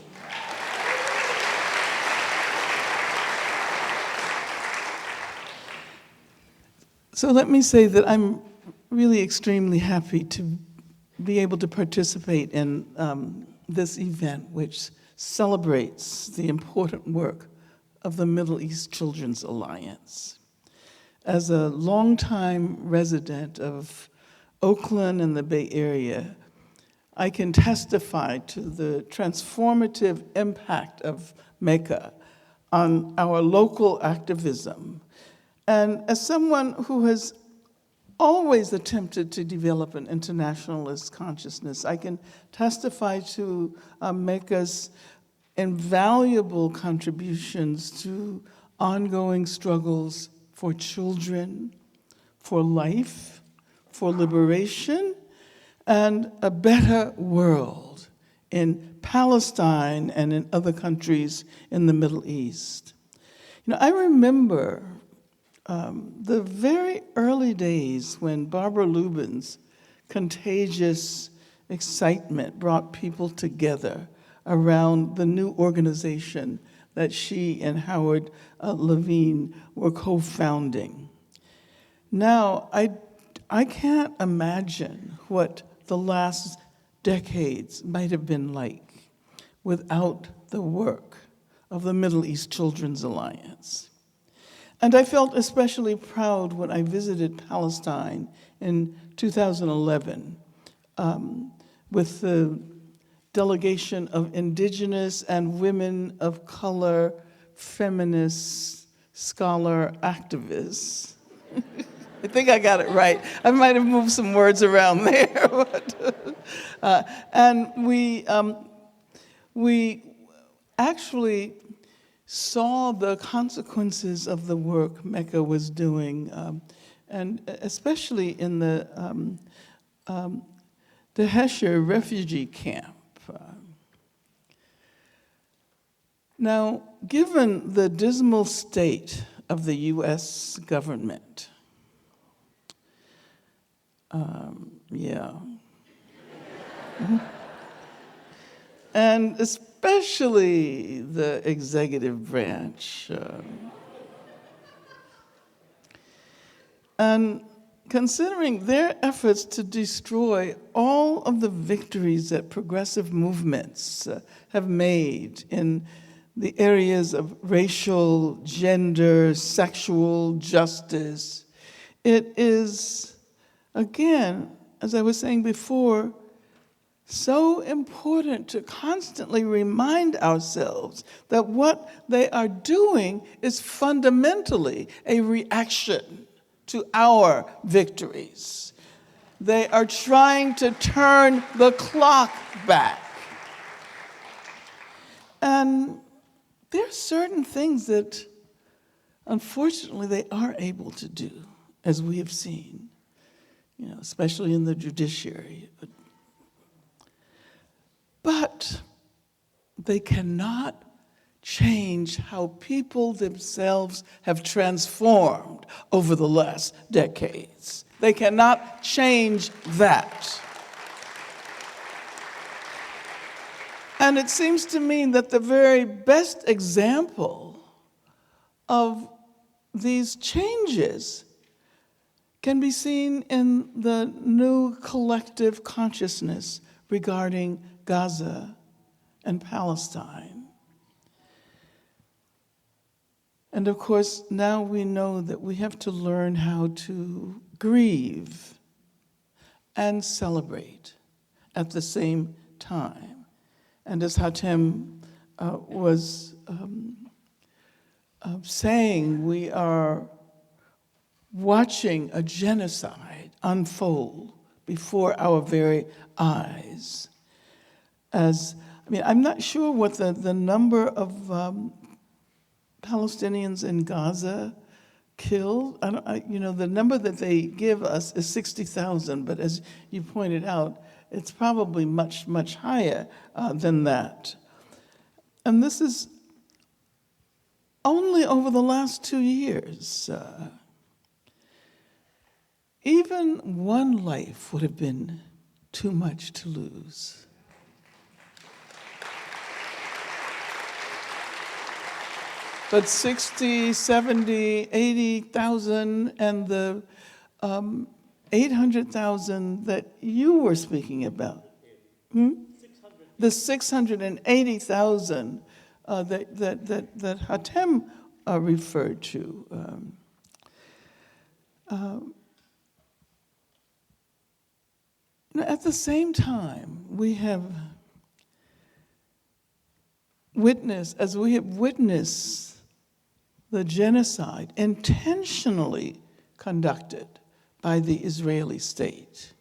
[SPEAKER 5] So let me say that I'm really extremely happy to be able to participate in this event, which celebrates the important work of the Middle East Children's Alliance. As a longtime resident of Oakland and the Bay Area, I can testify to the transformative impact of MECA on our local activism. And as someone who has always attempted to develop an internationalist consciousness, I can testify to MECA's invaluable contributions to ongoing struggles for children, for life, for liberation, and a better world in Palestine and in other countries in the Middle East. I remember the very early days when Barbara Lubin's contagious excitement brought people together around the new organization that she and Howard Levine were co-founding. Now, I can't imagine what the last decades might have been like without the work of the Middle East Children's Alliance. And I felt especially proud when I visited Palestine in 2011 with the delegation of indigenous and women of color, feminist, scholar activists. I think I got it right. I might have moved some words around there. And we actually saw the consequences of the work MECA was doing, and especially in the Hesher refugee camp. Now, given the dismal state of the US government, and especially the executive branch, and considering their efforts to destroy all of the victories that progressive movements have made in the areas of racial, gender, sexual justice, it is, again, as I was saying before, so important to constantly remind ourselves that what they are doing is fundamentally a reaction to our victories. They are trying to turn the clock back. And there are certain things that, unfortunately, they are able to do, as we have seen, especially in the judiciary. But they cannot change how people themselves have transformed over the last decades. They cannot change that. And it seems to me that the very best example of these changes can be seen in the new collective consciousness regarding Gaza and Palestine. And of course, now we know that we have to learn how to grieve and celebrate at the same time. And as Hatem was saying, we are watching a genocide unfold before our very eyes. I'm not sure what the number of Palestinians in Gaza killed. The number that they give us is 60,000, but as you pointed out, it's probably much, much higher than that. And this is only over the last 2 years. Even one life would have been too much to lose. But 60, 70, 80,000 and the 800,000 that you were speaking about. The 680,000 that Hatem referred to. At the same time, we have witnessed the genocide intentionally conducted by the Israeli state.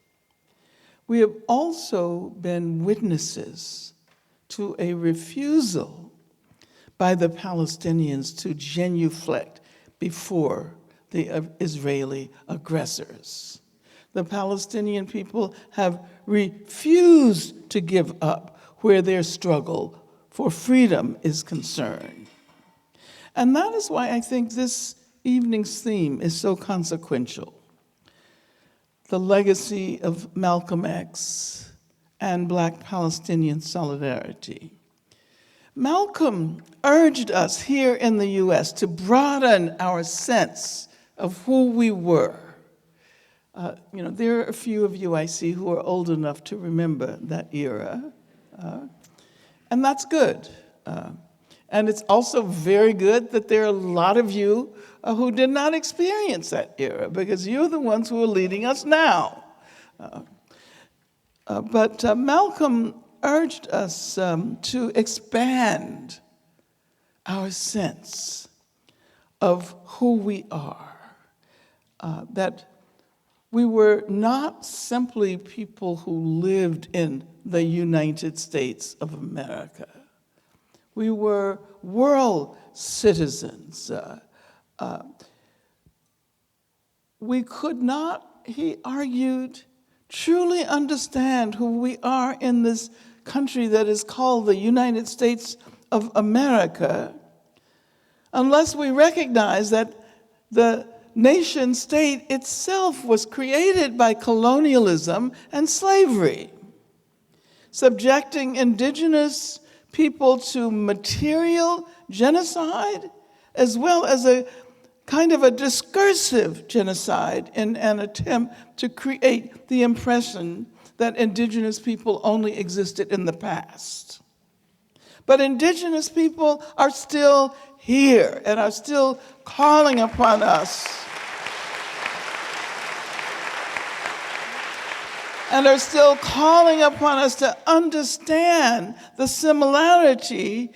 [SPEAKER 5] We have also been witnesses to a refusal by the Palestinians to genuflect before the Israeli aggressors. The Palestinian people have refused to give up where their struggle for freedom is concerned. And that is why I think this evening's theme is so consequential. The legacy of Malcolm X and Black-Palestinian solidarity. Malcolm urged us here in the US to broaden our sense of who we were. There are a few of you I see who are old enough to remember that era, and that's good. And it's also very good that there are a lot of you who did not experience that era, because you're the ones who are leading us now. But Malcolm urged us to expand our sense of who we are, that we were not simply people who lived in the United States of America. We were world citizens. We could not, he argued, truly understand who we are in this country that is called the United States of America unless we recognize that the nation state itself was created by colonialism and slavery, subjecting indigenous people to material genocide as well as a kind of a discursive genocide in an attempt to create the impression that indigenous people only existed in the past. But indigenous people are still here and are still calling upon us and are still calling upon us to understand the similarity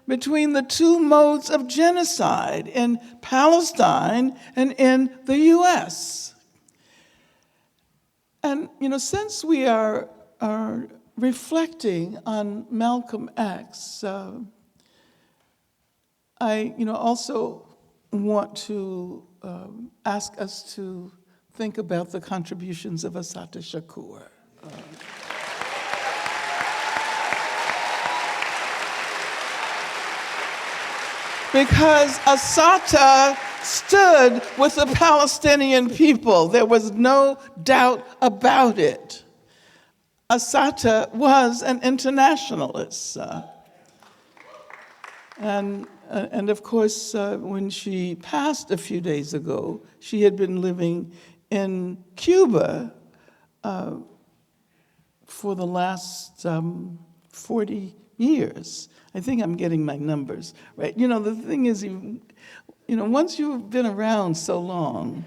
[SPEAKER 5] between the two modes of genocide in Palestine and in the US. And, since we are reflecting on Malcolm X, I, also want to ask us to think about the contributions of Assata Shakur. Because Assata stood with the Palestinian people. There was no doubt about it. Assata was an internationalist. And of course, when she passed a few days ago, she had been living in Cuba for the last 40 years. I think I'm getting my numbers right. The thing is, once you've been around so long,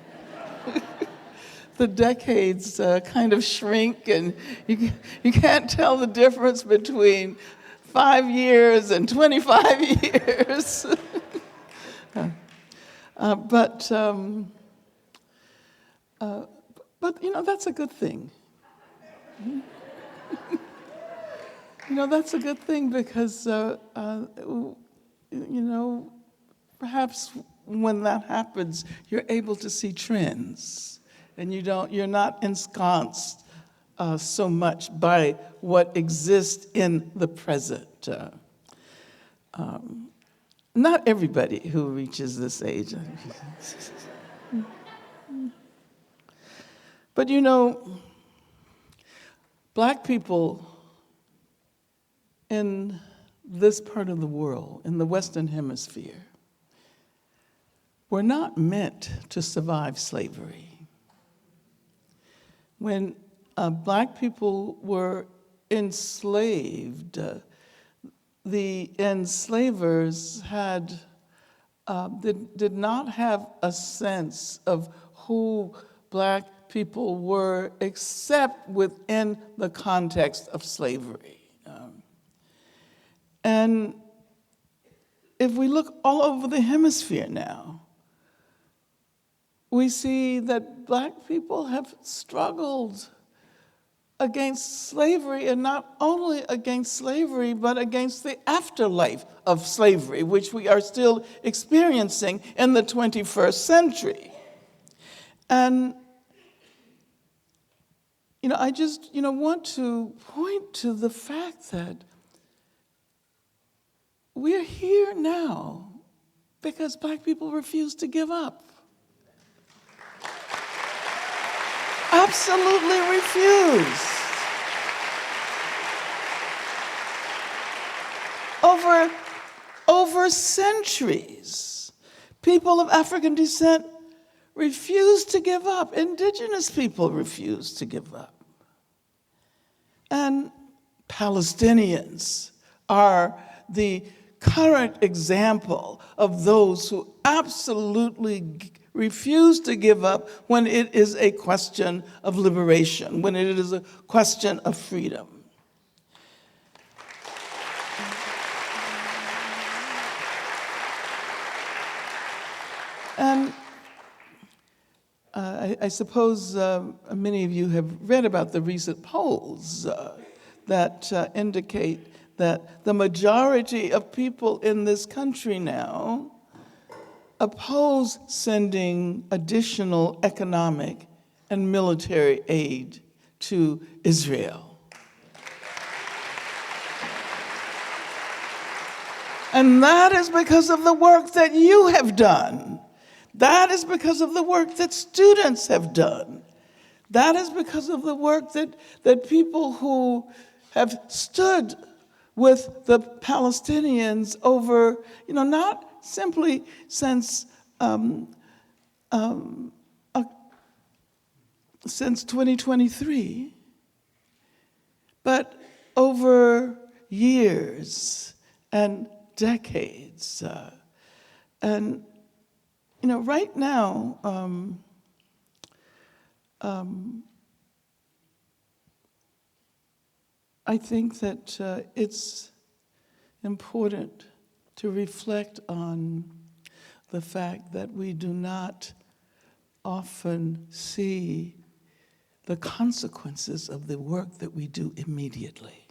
[SPEAKER 5] the decades kind of shrink, and you can't tell the difference between 5 years and 25 years. But that's a good thing. That's a good thing because, perhaps when that happens, you're able to see trends, and you're not ensconced so much by what exists in the present. Not everybody who reaches this age. But Black people in this part of the world, in the Western Hemisphere, were not meant to survive slavery. When Black people were enslaved, the enslavers did not have a sense of who Black people were except within the context of slavery. And if we look all over the hemisphere now, we see that Black people have struggled against slavery, and not only against slavery, but against the afterlife of slavery, which we are still experiencing in the 21st century. And, I just, want to point to the fact that we're here now because Black people refuse to give up. Absolutely refused. Over centuries, people of African descent refused to give up. Indigenous people refused to give up. And Palestinians are the current example of those who absolutely refuse to give up when it is a question of liberation, when it is a question of freedom. And I suppose many of you have read about the recent polls that indicate that the majority of people in this country now oppose sending additional economic and military aid to Israel. And that is because of the work that you have done. That is because of the work that students have done. That is because of the work that people who have stood with the Palestinians over, not simply since 2023, but over years and decades. And right now, I think that it's important to reflect on the fact that we do not often see the consequences of the work that we do immediately.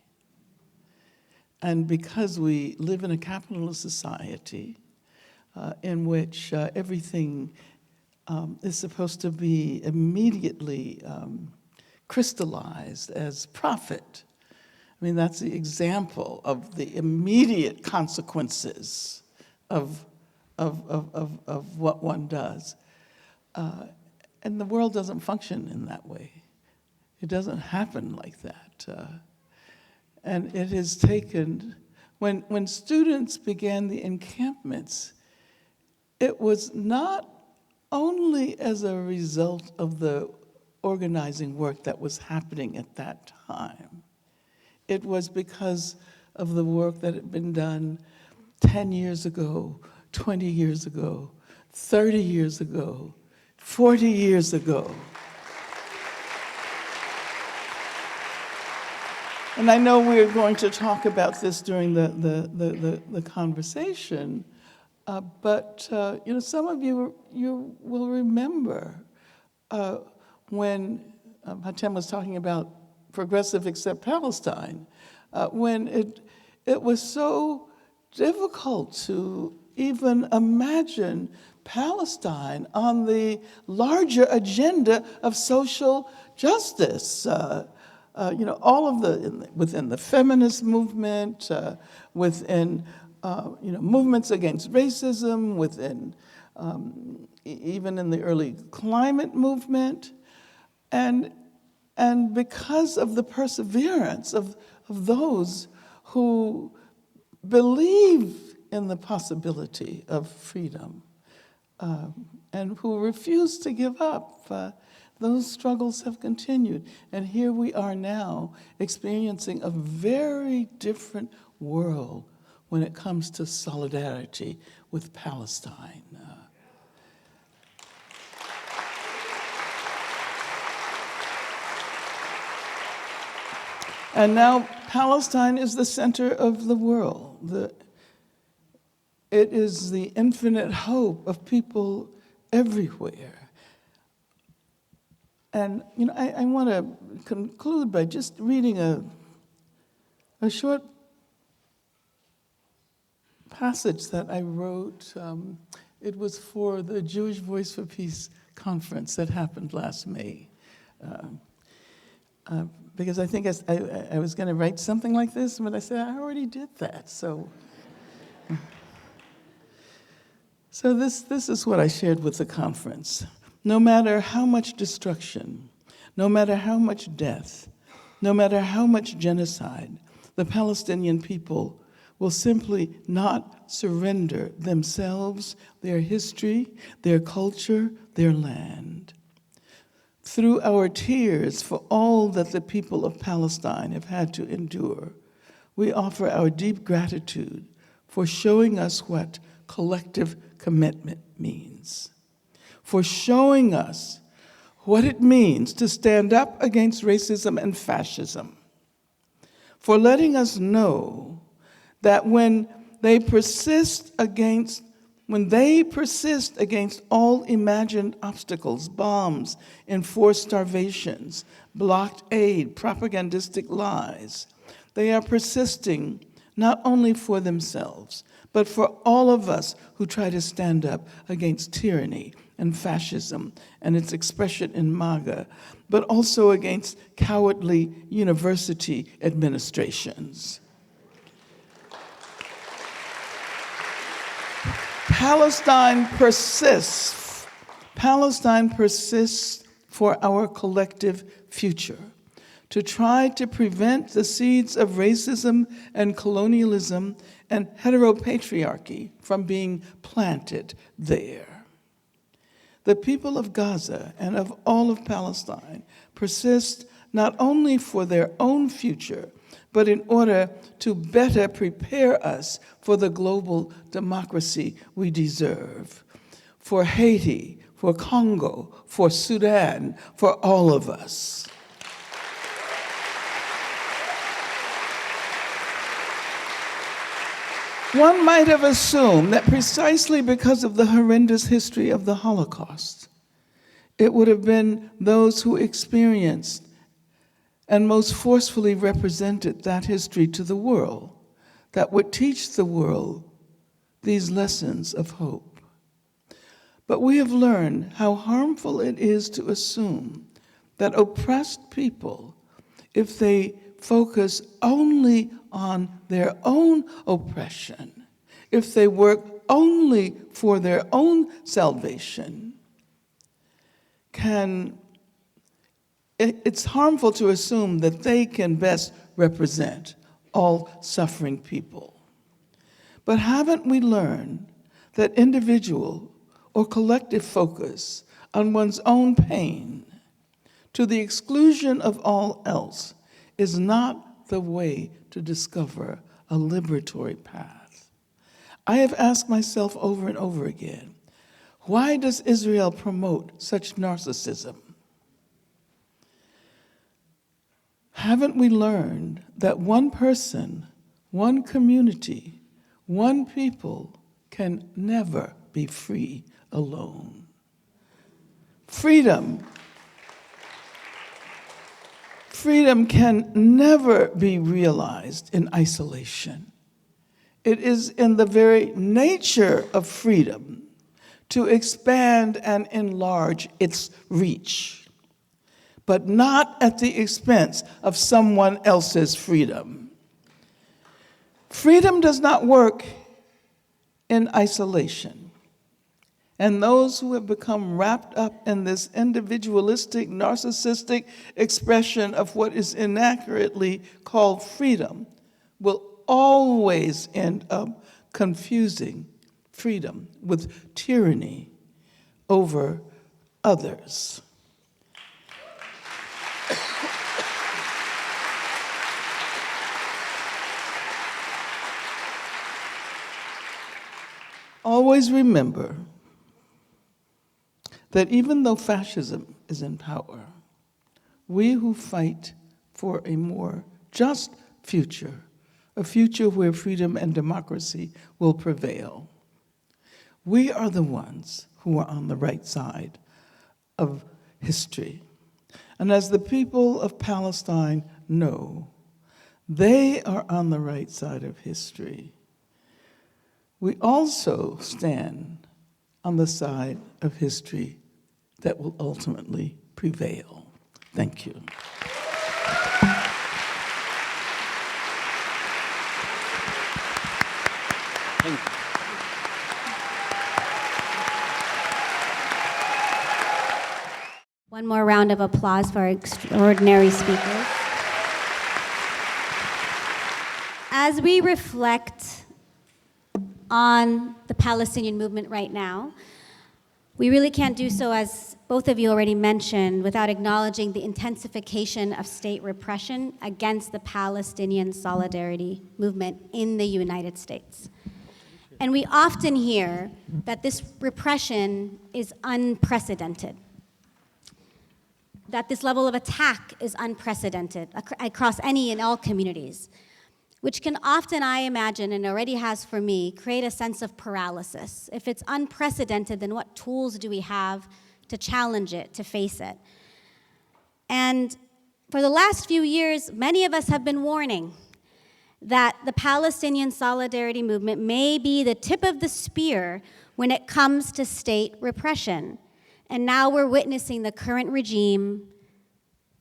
[SPEAKER 5] And because we live in a capitalist society in which everything is supposed to be immediately crystallized as profit, I mean, that's the example of the immediate consequences of what one does. And the world doesn't function in that way. It doesn't happen like that. And it has taken, when students began the encampments, it was not only as a result of the organizing work that was happening at that time. It was because of the work that had been done 10 years ago, 20 years ago, 30 years ago, 40 years ago. And I know we're going to talk about this during the conversation, but some of you will remember when Hatem was talking about Progressive Accept Palestine, when it was so difficult to even imagine Palestine on the larger agenda of social justice. All of within the feminist movement, within movements against racism, within even in the early climate movement, and because of the perseverance of those who believe in the possibility of freedom and who refuse to give up, those struggles have continued. And here we are now experiencing a very different world when it comes to solidarity with Palestine. And now Palestine is the center of the world. It is the infinite hope of people everywhere. And I want to conclude by just reading a short passage that I wrote. It was for the Jewish Voice for Peace conference that happened last May. Because I think I was going to write something like this, but I said, I already did that. So this is what I shared with the conference. No matter how much destruction, no matter how much death, no matter how much genocide, the Palestinian people will simply not surrender themselves, their history, their culture, their land. Through our tears for all that the people of Palestine have had to endure, we offer our deep gratitude for showing us what collective commitment means, for showing us what it means to stand up against racism and fascism, for letting us know that when they persist against all imagined obstacles, bombs, enforced starvations, blocked aid, propagandistic lies, they are persisting not only for themselves, but for all of us who try to stand up against tyranny and fascism and its expression in MAGA, but also against cowardly university administrations. Palestine persists. Palestine persists for our collective future, to try to prevent the seeds of racism and colonialism and heteropatriarchy from being planted there. The people of Gaza and of all of Palestine persist not only for their own future, but in order to better prepare us for the global democracy we deserve, for Haiti, for Congo, for Sudan, for all of us. One might have assumed that precisely because of the horrendous history of the Holocaust, it would have been those who experienced and most forcefully represented that history to the world that would teach the world these lessons of hope. But we have learned how harmful it is to assume that oppressed people, if they focus only on their own oppression, if they work only for their own salvation, it's harmful to assume that they can best represent all suffering people. But haven't we learned that individual or collective focus on one's own pain to the exclusion of all else is not the way to discover a liberatory path? I have asked myself over and over again, why does Israel promote such narcissism? Haven't we learned that one person, one community, one people can never be free alone? Freedom can never be realized in isolation. It is in the very nature of freedom to expand and enlarge its reach, but not at the expense of someone else's freedom. Freedom does not work in isolation. And those who have become wrapped up in this individualistic, narcissistic expression of what is inaccurately called freedom will always end up confusing freedom with tyranny over others. Always remember that even though fascism is in power, we who fight for a more just future, a future where freedom and democracy will prevail, we are the ones who are on the right side of history. And as the people of Palestine know, they are on the right side of history. We also stand on the side of history that will ultimately prevail. Thank you.
[SPEAKER 4] Thank you.
[SPEAKER 3] One more round of applause for our extraordinary speakers. As we reflect on the Palestinian movement right now, we really can't do so, as both of you already mentioned, without acknowledging the intensification of state repression against the Palestinian solidarity movement in the United States. And we often hear that this repression is unprecedented, that this level of attack is unprecedented across any and all communities, which can often, I imagine, and already has for me, create a sense of paralysis. If it's unprecedented, then what tools do we have to challenge it, to face it? And for the last few years, many of us have been warning that the Palestinian solidarity movement may be the tip of the spear when it comes to state repression. And now we're witnessing the current regime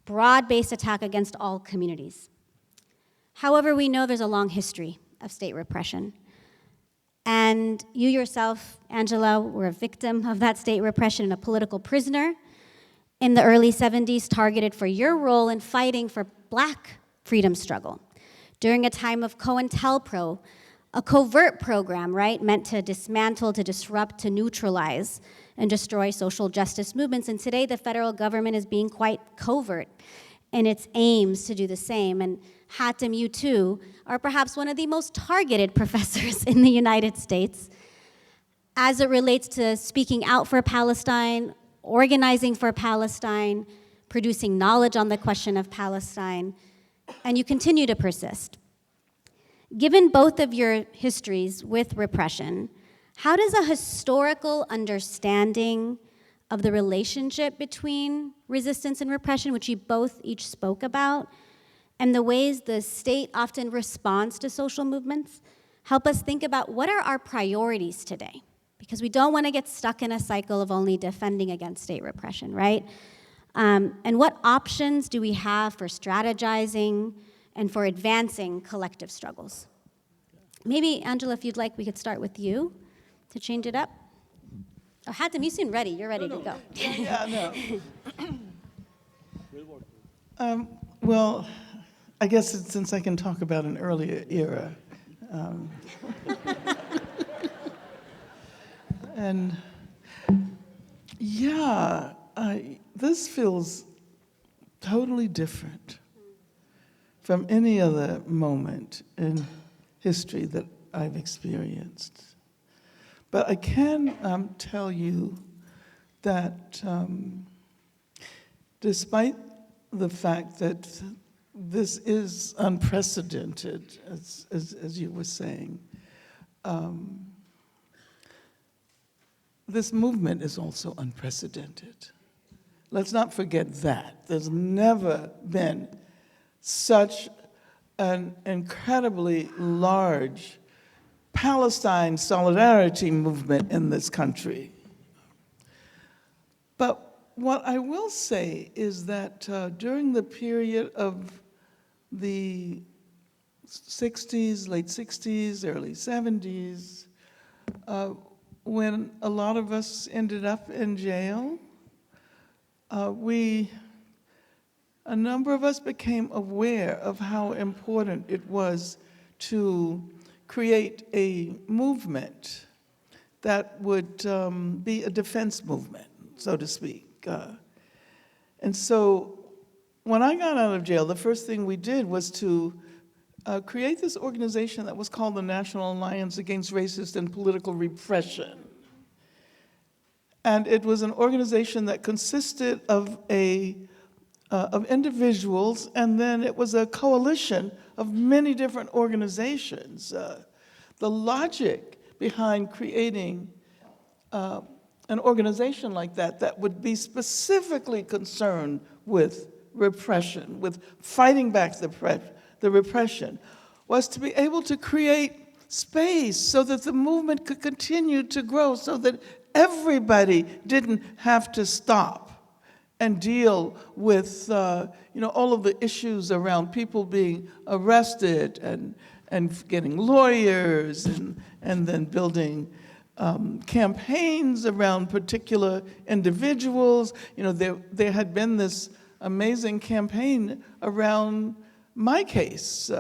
[SPEAKER 3] broad-based attack against all communities. However, we know there's a long history of state repression. And you yourself, Angela, were a victim of that state repression and a political prisoner in the early 70s, targeted for your role in fighting for Black freedom struggle during a time of COINTELPRO, a covert program, right, meant to dismantle, to disrupt, to neutralize, and destroy social justice movements. And today, the federal government is being quite covert in its aims to do the same. And Hatem, you too, are perhaps one of the most targeted professors in the United States as it relates to speaking out for Palestine, organizing for Palestine, producing knowledge on the question of Palestine, and you continue to persist. Given both of your histories with repression, how does a historical understanding of the relationship between resistance and repression, which you both each spoke about, and the ways the state often responds to social movements, help us think about what are our priorities today? Because we don't want to get stuck in a cycle of only defending against state repression, right? And what options do we have for strategizing and for advancing collective struggles? Maybe, Angela, if you'd like, we could start with you to change it up. Oh, Hatem, you seem ready. You're ready to go.
[SPEAKER 5] Yeah, no. Well, I guess since I can talk about an earlier era, and yeah, this feels totally different from any other moment in history that I've experienced. But I can tell you that despite the fact that this is unprecedented, as you were saying, this movement is also unprecedented. Let's not forget that. There's never been such an incredibly large Palestine solidarity movement in this country. But what I will say is that during the period of the 60s, late 60s, early 70s, when a lot of us ended up in jail, a number of us became aware of how important it was to create a movement that would be a defense movement, so to speak. And so when I got out of jail, the first thing we did was to create this organization that was called the National Alliance Against Racist and Political Repression. And it was an organization that consisted of individuals, and then it was a coalition of many different organizations. The logic behind creating an organization like that would be specifically concerned with repression, with fighting back the repression, was to be able to create space so that the movement could continue to grow, so that everybody didn't have to stop and deal with all of the issues around people being arrested and getting lawyers and then building campaigns around particular individuals. There had been this amazing campaign around my case.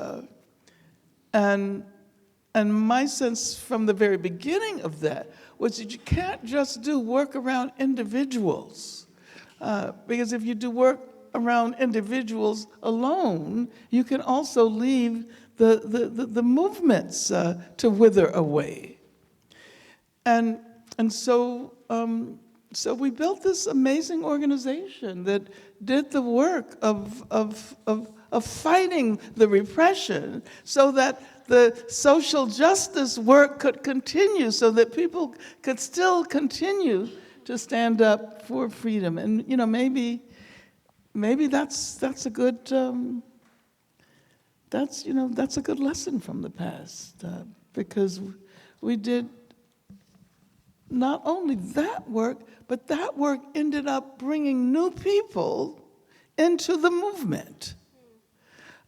[SPEAKER 5] And my sense from the very beginning of that was that you can't just do work around individuals. Because if you do work around individuals alone, you can also leave the movements to wither away. And so we built this amazing organization that did the work of fighting the repression so that the social justice work could continue, so that people could still continue to stand up for freedom. And maybe that's a good that's a good lesson from the past, because we did not only that work, but that work ended up bringing new people into the movement.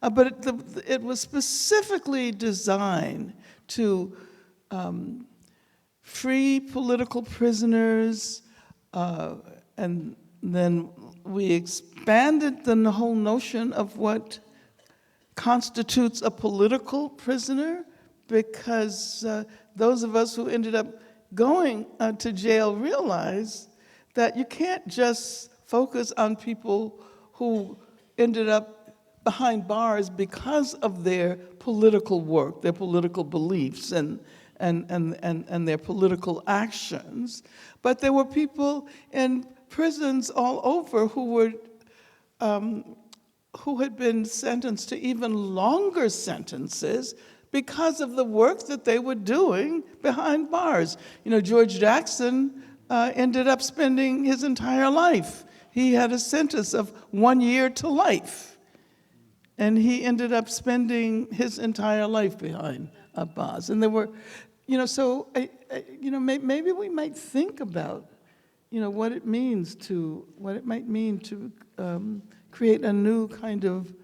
[SPEAKER 5] But it was specifically designed to free political prisoners, and then we expanded the whole notion of what constitutes a political prisoner, because those of us who ended up going to jail realize that you can't just focus on people who ended up behind bars because of their political work, their political beliefs, and their political actions. But there were people in prisons all over who had been sentenced to even longer sentences because of the work that they were doing behind bars. George Jackson ended up spending his entire life. He had a sentence of 1 year to life. And he ended up spending his entire life behind bars. And there were, maybe we might think about, what it might mean to create a new kind of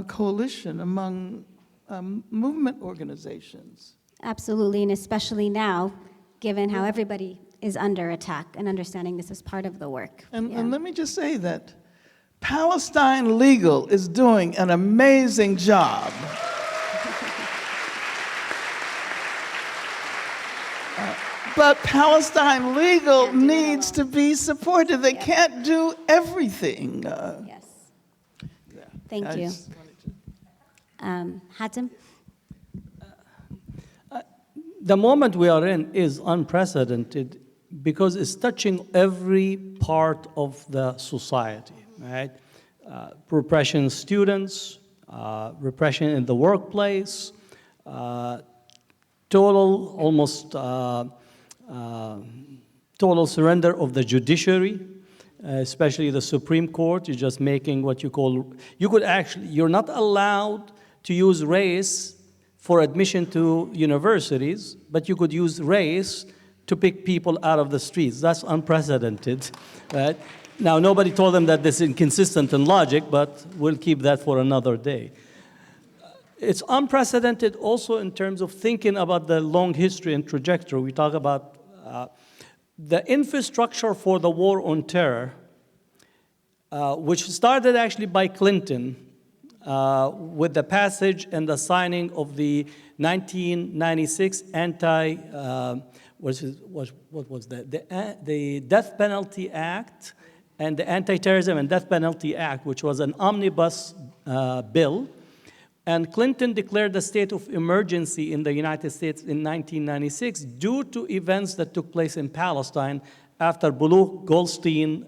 [SPEAKER 5] coalition among movement organizations.
[SPEAKER 3] Absolutely, and especially now, given how everybody is under attack, and understanding this is part of the work.
[SPEAKER 5] And let me just say that Palestine Legal is doing an amazing job. But Palestine Legal needs to be supported. They can't do everything.
[SPEAKER 3] Yes. Thank you. Hatem?
[SPEAKER 4] The moment we are in is unprecedented because it's touching every part of the society, right? Repression in students, repression in the workplace, total surrender of the judiciary, especially the Supreme Court. Is just making what you're not allowed to use race for admission to universities, but you could use race to pick people out of the streets. That's unprecedented, right? Now, nobody told them that this is inconsistent in logic, but we'll keep that for another day. It's unprecedented also in terms of thinking about the long history and trajectory. We talk about the infrastructure for the war on terror, which started actually by Clinton with the passage and the signing of the 1996 the Death Penalty Act and the Anti-Terrorism and Death Penalty Act, which was an omnibus bill. And Clinton declared the state of emergency in the United States in 1996 due to events that took place in Palestine after Baruch Goldstein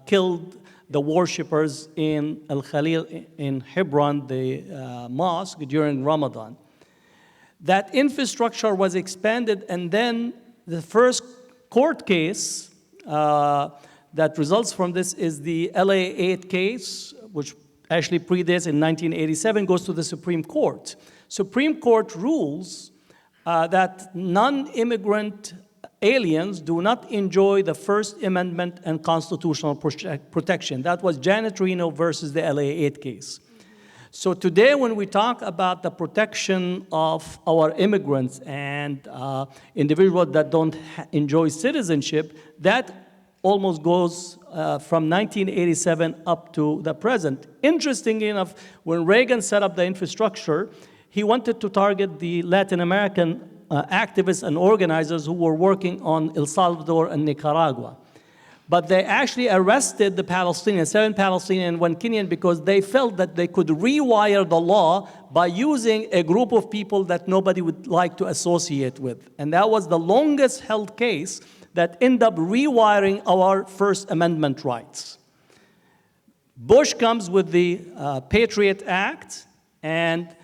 [SPEAKER 4] killed the worshippers in Al-Khalil in Hebron, the mosque, during Ramadan. That infrastructure was expanded, and then the first court case that results from this is the LA 8 case, which actually predates in 1987, goes to the Supreme Court. Supreme Court rules that non-immigrant aliens do not enjoy the First Amendment and constitutional protection. That was Janet Reno versus the LA 8 case. So today, when we talk about the protection of our immigrants and individuals that don't enjoy citizenship, that almost goes from 1987 up to the present. Interestingly enough, when Reagan set up the infrastructure, he wanted to target the Latin American activists and organizers who were working on El Salvador and Nicaragua. but they actually arrested the Palestinians, 7 Palestinians and 1 Kenyan, because they felt that they could rewire the law by using a group of people that nobody would like to associate with. And that was the longest held case that ended up rewiring our First Amendment rights. Bush comes with the Patriot Act, and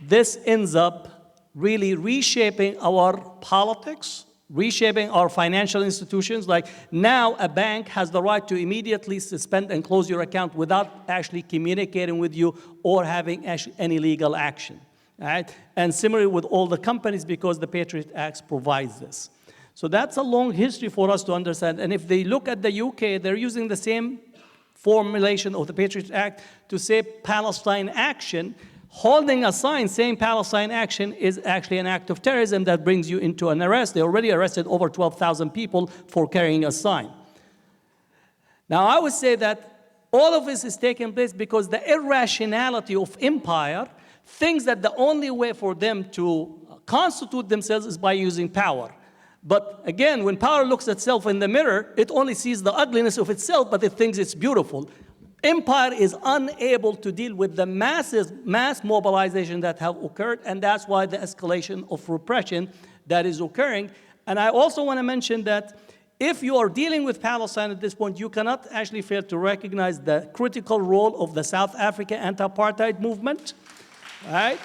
[SPEAKER 4] this ends up really reshaping our politics, reshaping our financial institutions. Like now, a bank has the right to immediately suspend and close your account without actually communicating with you or having actually any legal action. Right? And similarly with all the companies, because the Patriot Act provides this. So that's a long history for us to understand. And if they look at the UK, they're using the same formulation of the Patriot Act to say Palestine action. Holding a sign saying Palestine action is actually an act of terrorism that brings you into an arrest. They already arrested over 12,000 people for carrying a sign. Now, I would say that all of this is taking place because the irrationality of empire thinks that the only way for them to constitute themselves is by using power. But again, when power looks at itself in the mirror, it only sees the ugliness of itself, but it thinks it's beautiful. Empire is unable to deal with the mass mobilization that have occurred, and that's why the escalation of repression that is occurring. And I also want to mention that if you are dealing with Palestine at this point, you cannot actually fail to recognize the critical role of the South Africa anti-apartheid movement, right?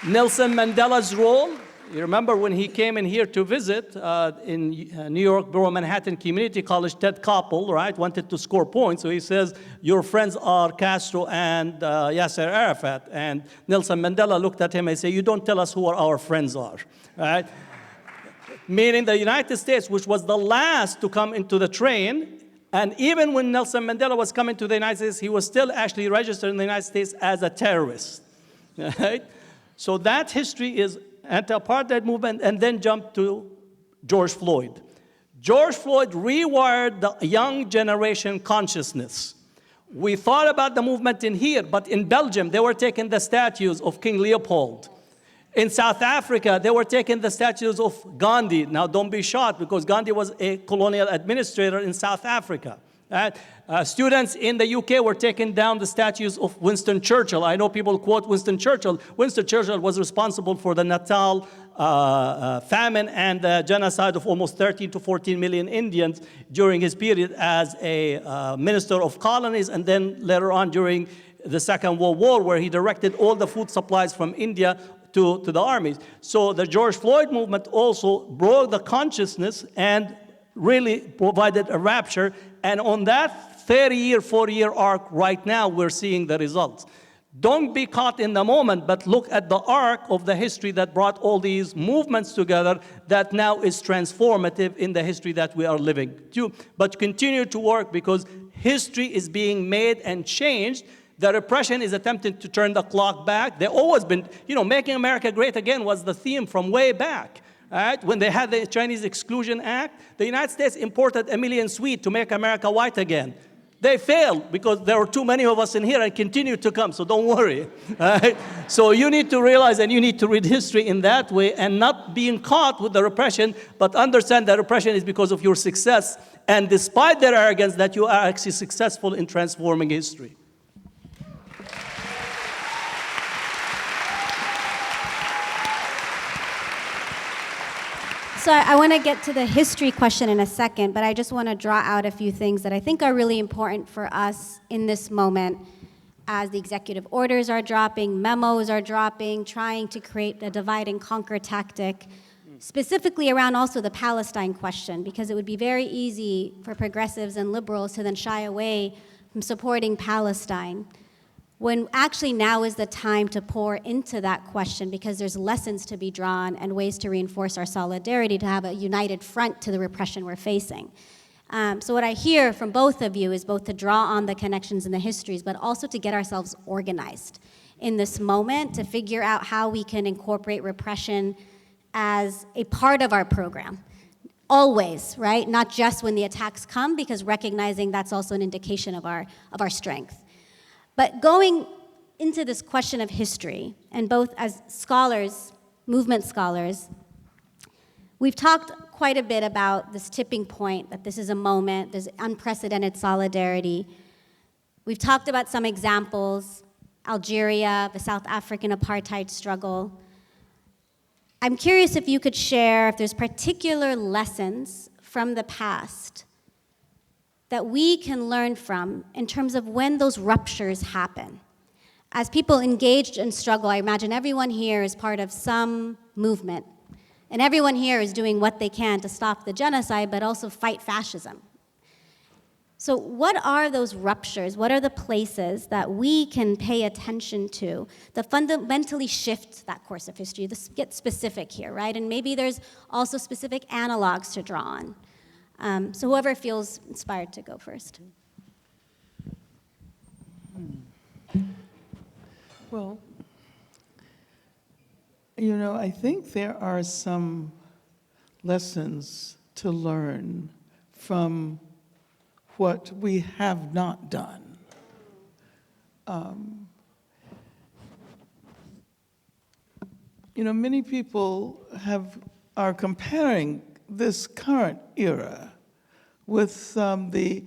[SPEAKER 4] Nelson Mandela's role. You remember when he came in here to visit in New York, Borough Manhattan Community College, Ted Koppel, right, wanted to score points. So he says, your friends are Castro and Yasser Arafat. And Nelson Mandela looked at him and said, you don't tell us who our friends are, right? Meaning the United States, which was the last to come into the train, and even when Nelson Mandela was coming to the United States, he was still actually registered in the United States as a terrorist, right? So that history is anti-apartheid movement, and then jump to George Floyd. George Floyd rewired the young generation consciousness. We thought about the movement in here, but in Belgium, they were taking the statues of King Leopold. In South Africa, they were taking the statues of Gandhi. Now, don't be shocked, because Gandhi was a colonial administrator in South Africa. Right? Students in the UK were taking down the statues of Winston Churchill. I know people quote Winston Churchill. Winston Churchill was responsible for the Natal famine and the genocide of almost 13 to 14 million Indians during his period as a minister of colonies, and then later on during the Second World War, where he directed all the food supplies from India to the armies. So the George Floyd movement also broke the consciousness and really provided a rapture. And on that 30-year, 40-year arc right now, we're seeing the results. Don't be caught in the moment, but look at the arc of the history that brought all these movements together that now is transformative in the history that we are living to. But continue to work, because history is being made and changed. The repression is attempting to turn the clock back. They've always been, making America great again was the theme from way back. Right? When they had the Chinese Exclusion Act, the United States imported 1 million Swedes to make America white again. They failed because there were too many of us in here and continue to come, so don't worry. Right? So you need to realize, and you need to read history in that way, and not being caught with the repression, but understand that repression is because of your success, and despite their arrogance, that you are actually successful in transforming history.
[SPEAKER 3] So I want to get to the history question in a second, but I just want to draw out a few things that I think are really important for us in this moment as the executive orders are dropping, memos are dropping, trying to create a divide and conquer tactic, specifically around also the Palestine question, because it would be very easy for progressives and liberals to then shy away from supporting Palestine, when actually now is the time to pour into that question, because there's lessons to be drawn and ways to reinforce our solidarity, to have a united front to the repression we're facing. So what I hear from both of you is both to draw on the connections and the histories, but also to get ourselves organized in this moment, to figure out how we can incorporate repression as a part of our program. Always, right? Not just when the attacks come, because recognizing that's also an indication of our strength. But going into this question of history, and both as scholars, movement scholars, we've talked quite a bit about this tipping point, that this is a moment, there's unprecedented solidarity. We've talked about some examples, Algeria, the South African apartheid struggle. I'm curious if you could share if there's particular lessons from the past that we can learn from in terms of when those ruptures happen. As people engaged in struggle, I imagine everyone here is part of some movement, and everyone here is doing what they can to stop the genocide, but also fight fascism. So what are those ruptures? What are the places that we can pay attention to that fundamentally shift that course of history? Let's get specific here, right? And maybe there's also specific analogs to draw on. So whoever feels inspired to go first.
[SPEAKER 5] Well, you know, I think there are some lessons to learn from what we have not done. You know, many people are comparing this current era with the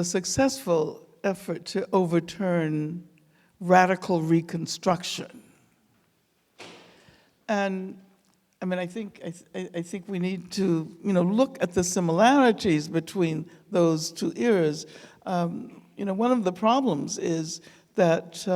[SPEAKER 5] successful effort to overturn radical reconstruction. And I mean, I think we need to, you know, look at the similarities between those two eras. You know, one of the problems is that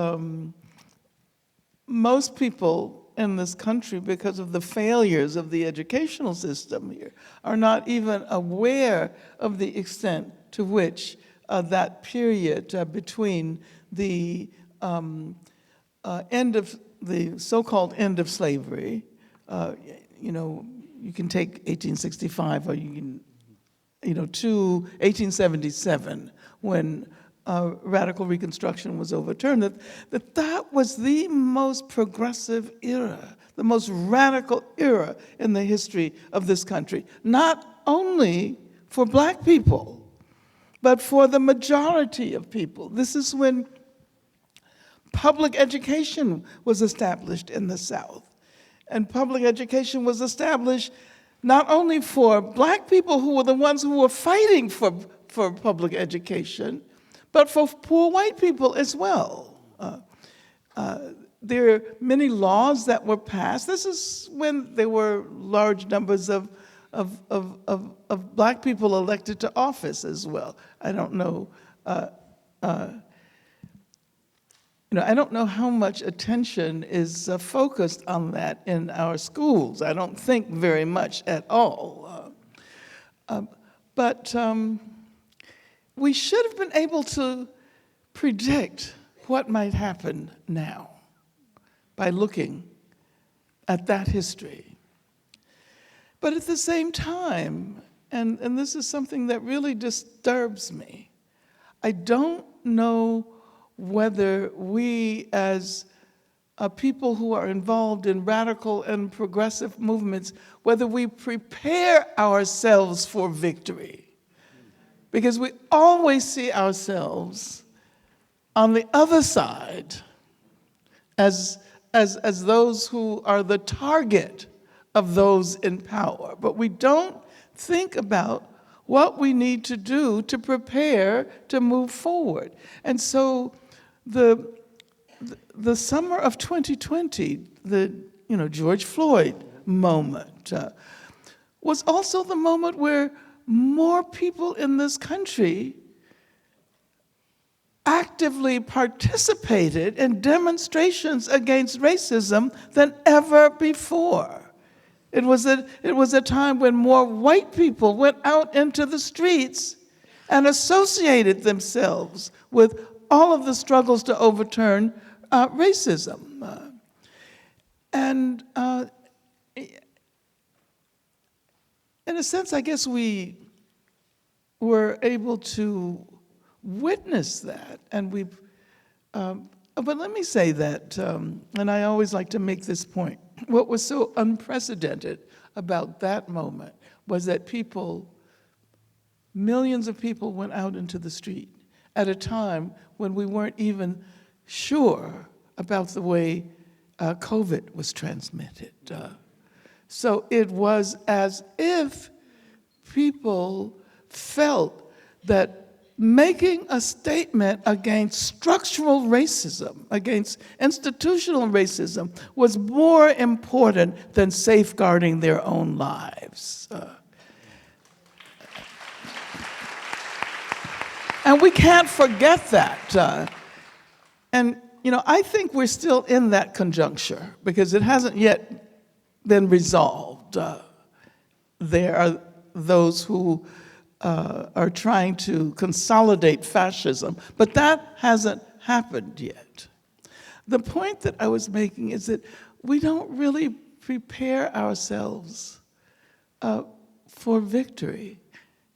[SPEAKER 5] most people in this country, because of the failures of the educational system here, are not even aware of the extent to which that period between the so-called end of slavery, you know, you can take 1865 or you can, you know, to 1877 when radical reconstruction was overturned, that was the most progressive era, the most radical era in the history of this country, not only for Black people, but for the majority of people. This is when public education was established in the South. And public education was established not only for Black people who were the ones who were fighting for public education, but for poor white people as well. There are many laws that were passed. This is when there were large numbers of Black people elected to office as well. I don't know. You know, I don't know how much attention is focused on that in our schools. I don't think very much at all. But we should have been able to predict what might happen now by looking at that history. But at the same time, and this is something that really disturbs me, I don't know whether we as people who are involved in radical and progressive movements, whether we prepare ourselves for victory. Because we always see ourselves on the other side as those who are the target of those in power. But we don't think about what we need to do to prepare to move forward. And so the summer of 2020, the George Floyd moment, was also the moment where more people in this country actively participated in demonstrations against racism than ever before. It was a time when more white people went out into the streets and associated themselves with all of the struggles to overturn racism. And in a sense, I guess we were able to witness that. And but let me say that, and I always like to make this point, what was so unprecedented about that moment was that millions of people went out into the street at a time when we weren't even sure about the way COVID was transmitted. So it was as if people felt that making a statement against structural racism, against institutional racism, was more important than safeguarding their own lives. And we can't forget that. And I think we're still in that conjuncture because it hasn't yet been resolved. There are those who are trying to consolidate fascism, but that hasn't happened yet. The point that I was making is that we don't really prepare ourselves for victory.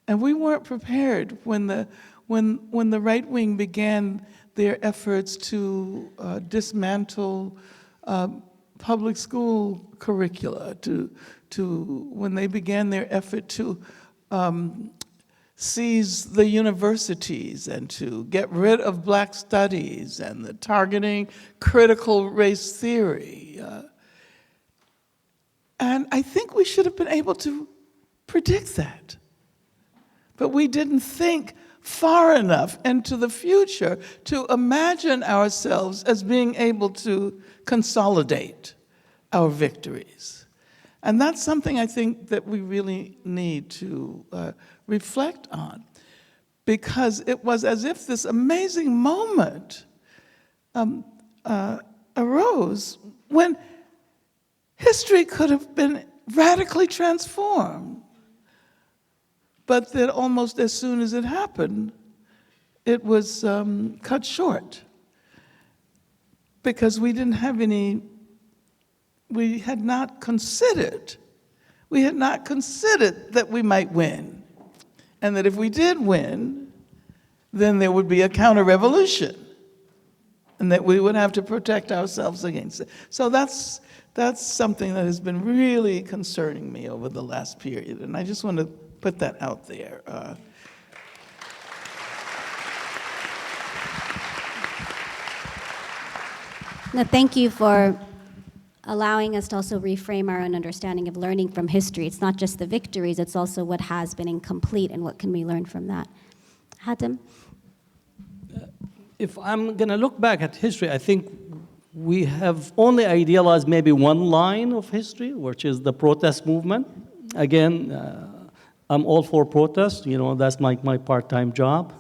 [SPEAKER 5] And we weren't prepared when the right wing began their efforts to dismantle public school curricula, to when they began their effort to seize the universities and to get rid of Black studies and the targeting critical race theory. And I think we should have been able to predict that. But we didn't think far enough into the future to imagine ourselves as being able to consolidate our victories. And that's something I think that we really need to reflect on, because it was as if this amazing moment arose when history could have been radically transformed. But that almost as soon as it happened, it was cut short because we didn't have any, we had not considered that we might win. And that if we did win, then there would be a counter-revolution and that we would have to protect ourselves against it. So that's something that has been really concerning me over the last period. And I just want to put that out there.
[SPEAKER 3] No, thank you for allowing us to also reframe our own understanding of learning from history. It's not just the victories, it's also what has been incomplete and what can we learn from that. Hatem?
[SPEAKER 4] If I'm going to look back at history, I think we have only idealized maybe one line of history, which is the protest movement. Again, I'm all for protest, that's my part-time job.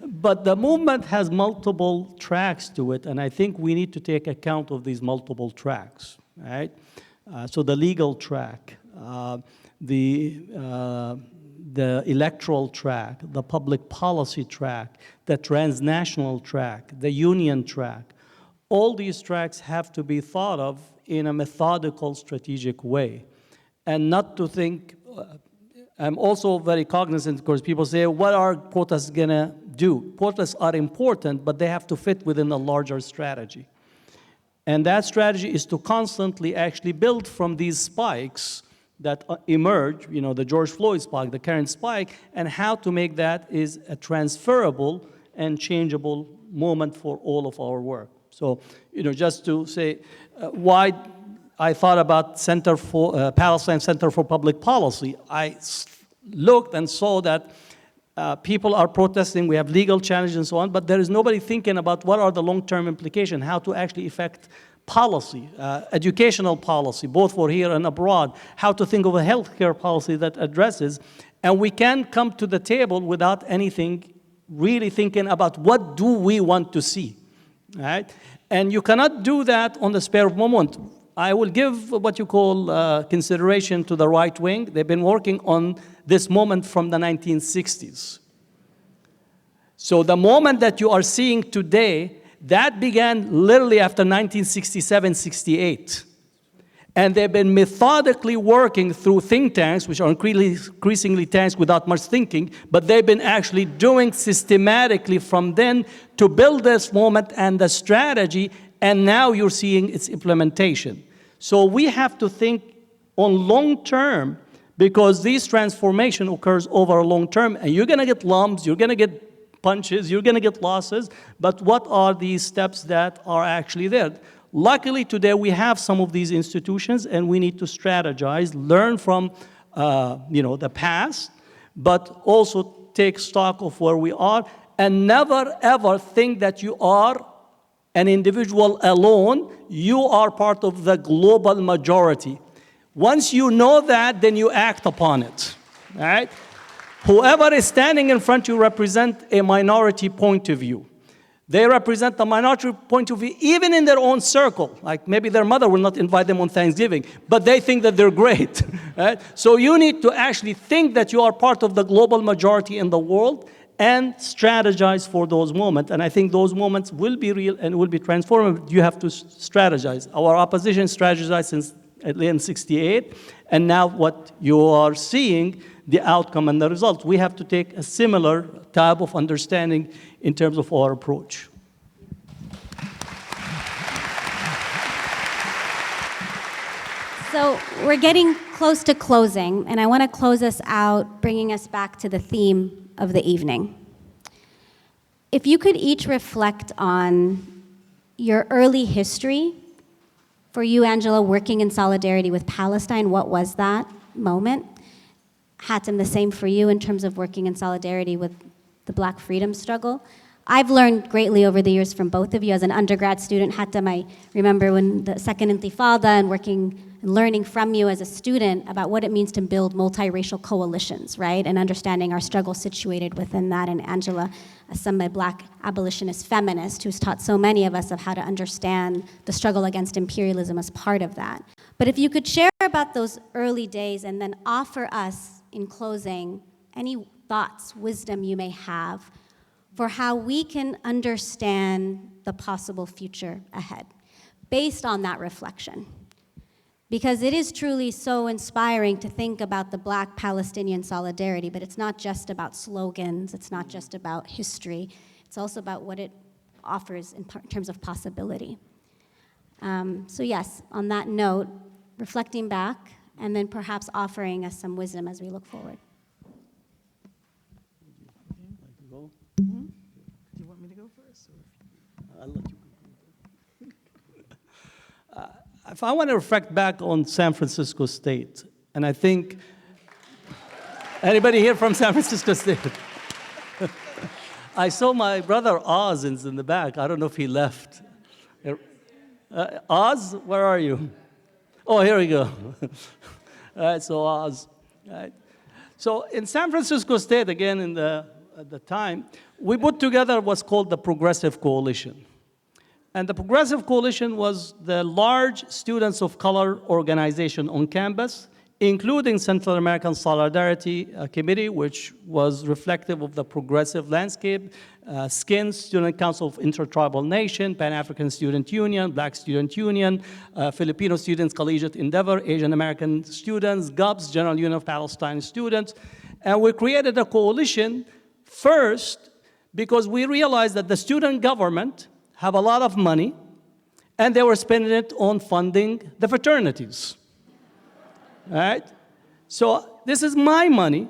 [SPEAKER 4] But the movement has multiple tracks to it, and I think we need to take account of these multiple tracks, right? So the legal track, the electoral track, the public policy track, the transnational track, the union track. All these tracks have to be thought of in a methodical, strategic way, and not to think. I'm also very cognizant, because people say, what are protests gonna do? Protests are important, but they have to fit within a larger strategy. And that strategy is to constantly actually build from these spikes that emerge, the George Floyd spike, the current spike, and how to make that is a transferable and changeable moment for all of our work. So, just to say why I thought about Palestine Center for Public Policy. I looked and saw that people are protesting, we have legal challenges and so on, but there is nobody thinking about what are the long-term implications, how to actually affect policy, educational policy, both for here and abroad, how to think of a healthcare policy that addresses, and we can't come to the table without anything really thinking about what do we want to see, right? And you cannot do that on the spur of moment. I will give what you call consideration to the right wing. They've been working on this moment from the 1960s. So the moment that you are seeing today, that began literally after 1967, 68. And they've been methodically working through think tanks, which are increasingly tanks without much thinking, but they've been actually doing systematically from then to build this moment and the strategy, and now you're seeing its implementation. So we have to think on long term, because this transformation occurs over a long term, and you're gonna get lumps, you're gonna get punches, you're gonna get losses, but what are these steps that are actually there? Luckily, today we have some of these institutions, and we need to strategize, learn from the past, but also take stock of where we are, and never ever think that you are an individual alone. You are part of the global majority. Once you know that, then you act upon it, all right? Whoever is standing in front of you represent a minority point of view. They represent the minority point of view, even in their own circle. Like maybe their mother will not invite them on Thanksgiving, but they think that they're great. Right? So you need to actually think that you are part of the global majority in the world and strategize for those moments. And I think those moments will be real and will be transformative. You have to strategize. Our opposition strategized since 1968, and now what you are seeing, the outcome and the results. We have to take a similar type of understanding in terms of our approach.
[SPEAKER 3] So we're getting close to closing, and I want to close us out, bringing us back to the theme of the evening. If you could each reflect on your early history, for you, Angela, working in solidarity with Palestine, what was that moment? Hatem, the same for you in terms of working in solidarity with the Black freedom struggle. I've learned greatly over the years from both of you. As an undergrad student, Hatem, I remember when the second Intifada and working and learning from you as a student about what it means to build multiracial coalitions, right? And understanding our struggle situated within that. And Angela, as some Black abolitionist feminist who's taught so many of us of how to understand the struggle against imperialism as part of that. But if you could share about those early days and then offer us, in closing, any thoughts, wisdom you may have for how we can understand the possible future ahead based on that reflection. Because it is truly so inspiring to think about the Black-Palestinian solidarity, but it's not just about slogans, it's not just about history, it's also about what it offers in terms of possibility. So yes, on that note, reflecting back, and then perhaps offering us some wisdom as we look forward.
[SPEAKER 5] Do you want me to go first?
[SPEAKER 4] I'll let you go. If I want to reflect back on San Francisco State, and I think, anybody here from San Francisco State? I saw my brother Oz in the back. I don't know if he left. Oz, where are you? Oh, here we go. All right, so Oz. All right. So in San Francisco State, again, at the time, we put together what's called the Progressive Coalition. And the Progressive Coalition was the large students of color organization on campus, including Central American Solidarity Committee, which was reflective of the progressive landscape, SKIN, Student Council of Intertribal Nation, Pan-African Student Union, Black Student Union, Filipino Students Collegiate Endeavor, Asian American Students, GUBS, General Union of Palestine Students. And we created a coalition first because we realized that the student government have a lot of money, and they were spending it on funding the fraternities. All right? So this is my money,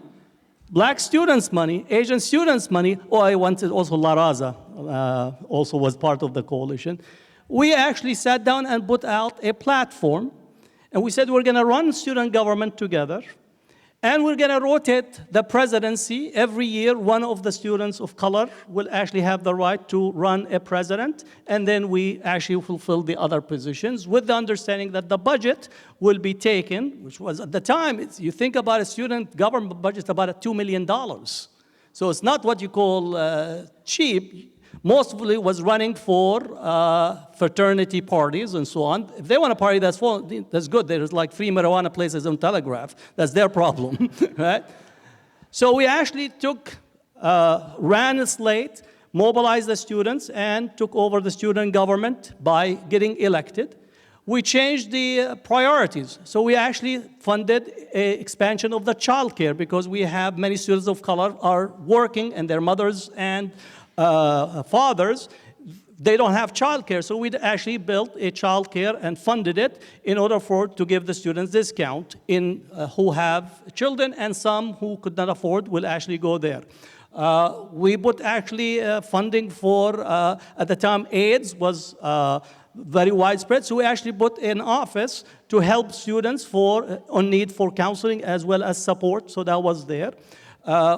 [SPEAKER 4] Black students' money, Asian students' money. Oh, I wanted also La Raza also was part of the coalition. We actually sat down and put out a platform, and we said we're going to run student government together, and we're going to rotate the presidency. Every year, one of the students of color will actually have the right to run a president, and then we actually fulfill the other positions with the understanding that the budget will be taken, which was at the time, you think about a student government budget about $2 million. So it's not what you call cheap. Most of it was running for fraternity parties and so on. If they want a party, that's good. There's like free marijuana places on Telegraph. That's their problem, right? So we actually ran a slate, mobilized the students, and took over the student government by getting elected. We changed the priorities. So we actually funded an expansion of the child care because we have many students of color are working and their mothers and fathers, they don't have childcare, so we actually built a childcare and funded it in order to give the students discount in who have children, and some who could not afford will actually go there. We put actually funding for, at the time, AIDS was very widespread. So we actually put an office to help students on need for counseling as well as support. So that was there.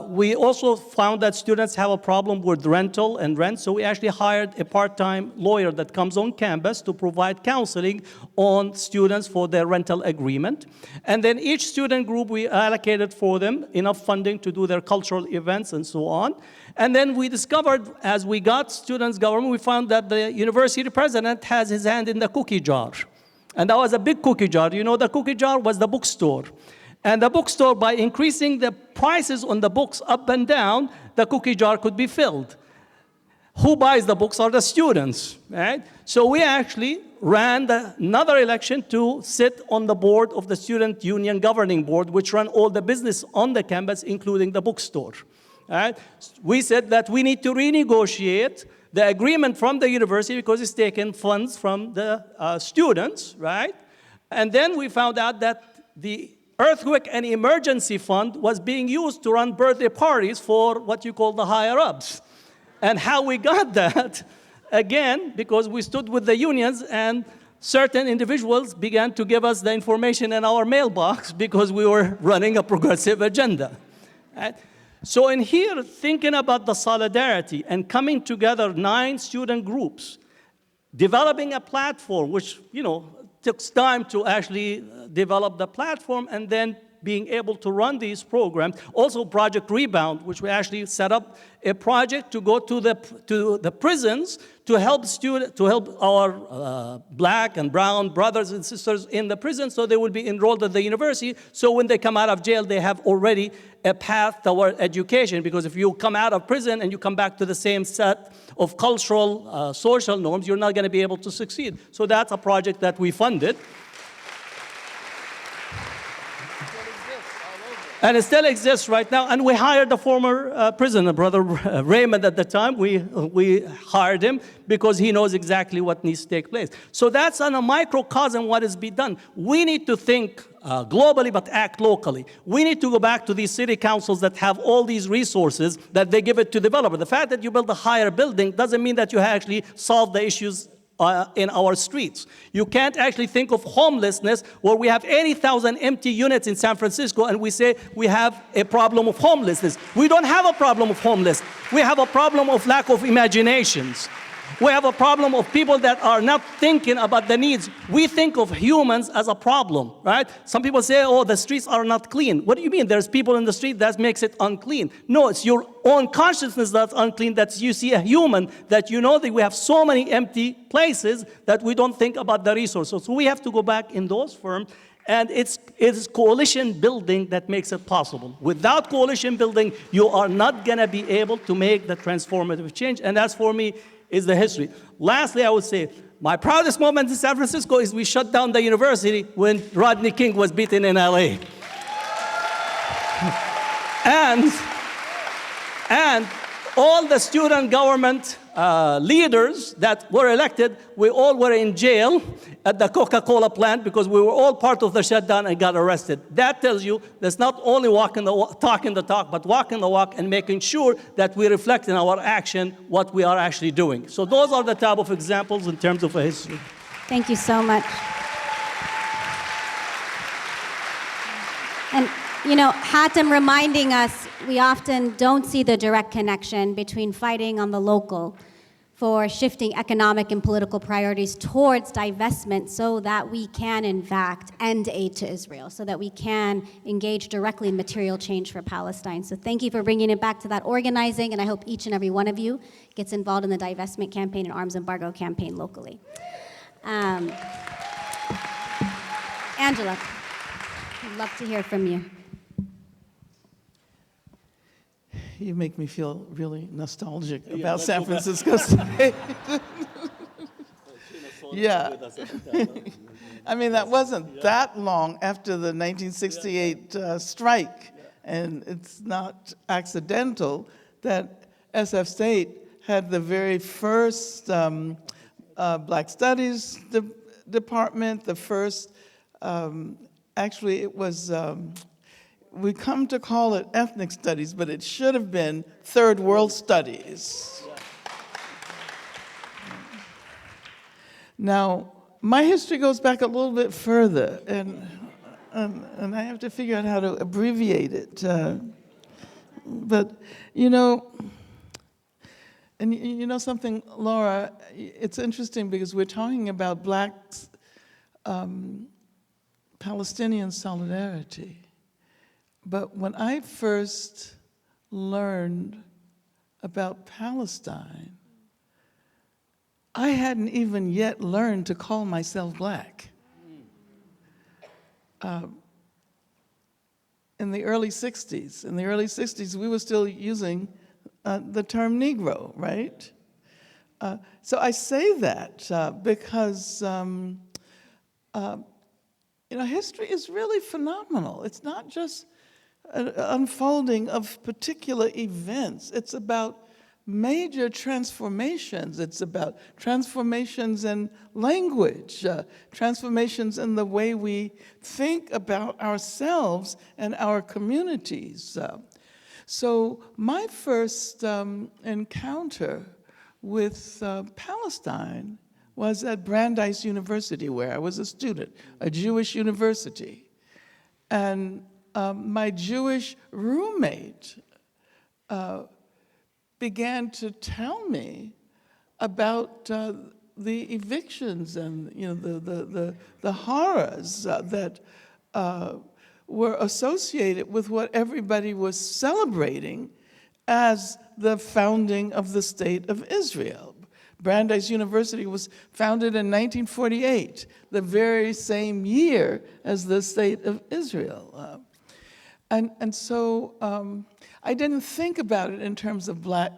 [SPEAKER 4] We also found that students have a problem with rental and rent, so we actually hired a part-time lawyer that comes on campus to provide counseling on students for their rental agreement. And then each student group, we allocated for them enough funding to do their cultural events and so on. And then we discovered, as we got students' government, we found that the university president has his hand in the cookie jar. And that was a big cookie jar. You know, the cookie jar was the bookstore. And the bookstore, by increasing the prices on the books up and down, the cookie jar could be filled. Who buys the books are the students, right? So we actually ran another election to sit on the board of the Student Union Governing Board, which run all the business on the campus, including the bookstore. Right? We said that we need to renegotiate the agreement from the university because it's taken funds from the students, right? And then we found out that the Earthquake and Emergency Fund was being used to run birthday parties for what you call the higher-ups. And how we got that, again, because we stood with the unions and certain individuals began to give us the information in our mailbox because we were running a progressive agenda. Right? So in here, thinking about the solidarity and coming together 9 student groups, developing a platform, which, you know, took time to actually develop the platform and then being able to run these programs. Also Project Rebound, which we actually set up a project to go to the prisons to help our black and brown brothers and sisters in the prison so they will be enrolled at the university. So when they come out of jail, they have already a path toward education. Because if you come out of prison and you come back to the same set of cultural, social norms, you're not going to be able to succeed. So that's a project that we funded. And it still exists right now. And we hired the former prisoner, Brother Raymond at the time. We hired him because he knows exactly what needs to take place. So that's on a microcosm what is being done. We need to think globally but act locally. We need to go back to these city councils that have all these resources that they give it to developers. The fact that you build a higher building doesn't mean that you actually solve the issues in our streets. You can't actually think of homelessness where we have 80,000 empty units in San Francisco and we say we have a problem of homelessness. We don't have a problem of homelessness. We have a problem of lack of imaginations. We have a problem of people that are not thinking about the needs. We think of humans as a problem, right? Some people say, oh, the streets are not clean. What do you mean? There's people in the street that makes it unclean. No, it's your own consciousness that's unclean, that you see a human, that you know that we have so many empty places that we don't think about the resources. So we have to go back in those firms. And it's coalition building that makes it possible. Without coalition building, you are not going to be able to make the transformative change. And that's, for me, is the history. Lastly, I would say, my proudest moment in San Francisco is we shut down the university when Rodney King was beaten in LA. and all the student government leaders that were elected, we all were in jail at the Coca-Cola plant because we were all part of the shutdown and got arrested. That tells you that's not only talking the talk, but walking the walk and making sure that we reflect in our action what we are actually doing. So those are the type of examples in terms of a history.
[SPEAKER 3] Thank you so much. And you know, Hatem reminding us, we often don't see the direct connection between fighting on the local for shifting economic and political priorities towards divestment so that we can, in fact, end aid to Israel, so that we can engage directly in material change for Palestine. So thank you for bringing it back to that organizing, and I hope each and every one of you gets involved in the divestment campaign and arms embargo campaign locally. Angela, I'd love to hear from you.
[SPEAKER 5] You make me feel really nostalgic about San Francisco State. Yeah. I mean, that wasn't that long after the 1968 strike. And it's not accidental that SF State had the very first Black Studies department, the first, actually it was, we come to call it ethnic studies, but it should have been third world studies. Now, my history goes back a little bit further, and I have to figure out how to abbreviate it. But, you know, and you know something, Laura, it's interesting because we're talking about Black Palestinian solidarity. But when I first learned about Palestine, I hadn't even yet learned to call myself Black. In the early 60s, we were still using the term Negro, right? So I say that because you know, history is really phenomenal. It's not just an unfolding of particular events. It's about major transformations. It's about transformations in language, transformations in the way we think about ourselves and our communities. So my first encounter with Palestine was at Brandeis University, where I was a student, a Jewish university. And my Jewish roommate began to tell me about the evictions and, you know, the horrors that were associated with what everybody was celebrating as the founding of the State of Israel. Brandeis University was founded in 1948, the very same year as the State of Israel. And so I didn't think about it in terms of Black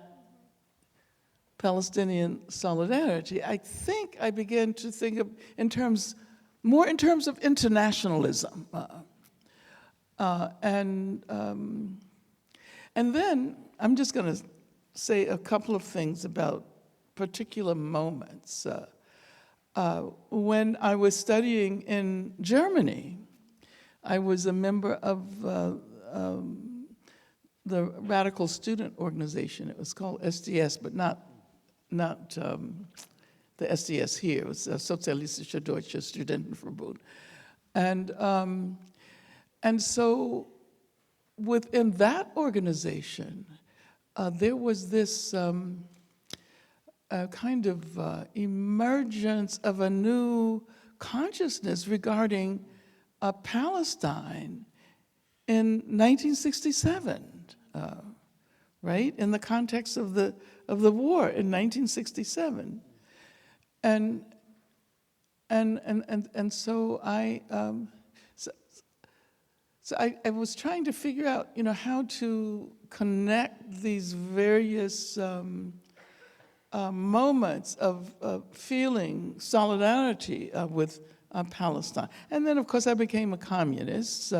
[SPEAKER 5] Palestinian solidarity. I think I began to think of more in terms of internationalism. And then I'm just going to say a couple of things about particular moments. When I was studying in Germany, I was a member of the Radical Student Organization. It was called SDS, but not the SDS here. It was Sozialistische Deutsche Studentenverbund. And so within that organization, there was this kind of emergence of a new consciousness regarding Palestine in 1967, right? In the context of the war in 1967, and so I was trying to figure out, you know, how to connect these various moments of feeling solidarity with Palestine. And then, of course, I became a communist,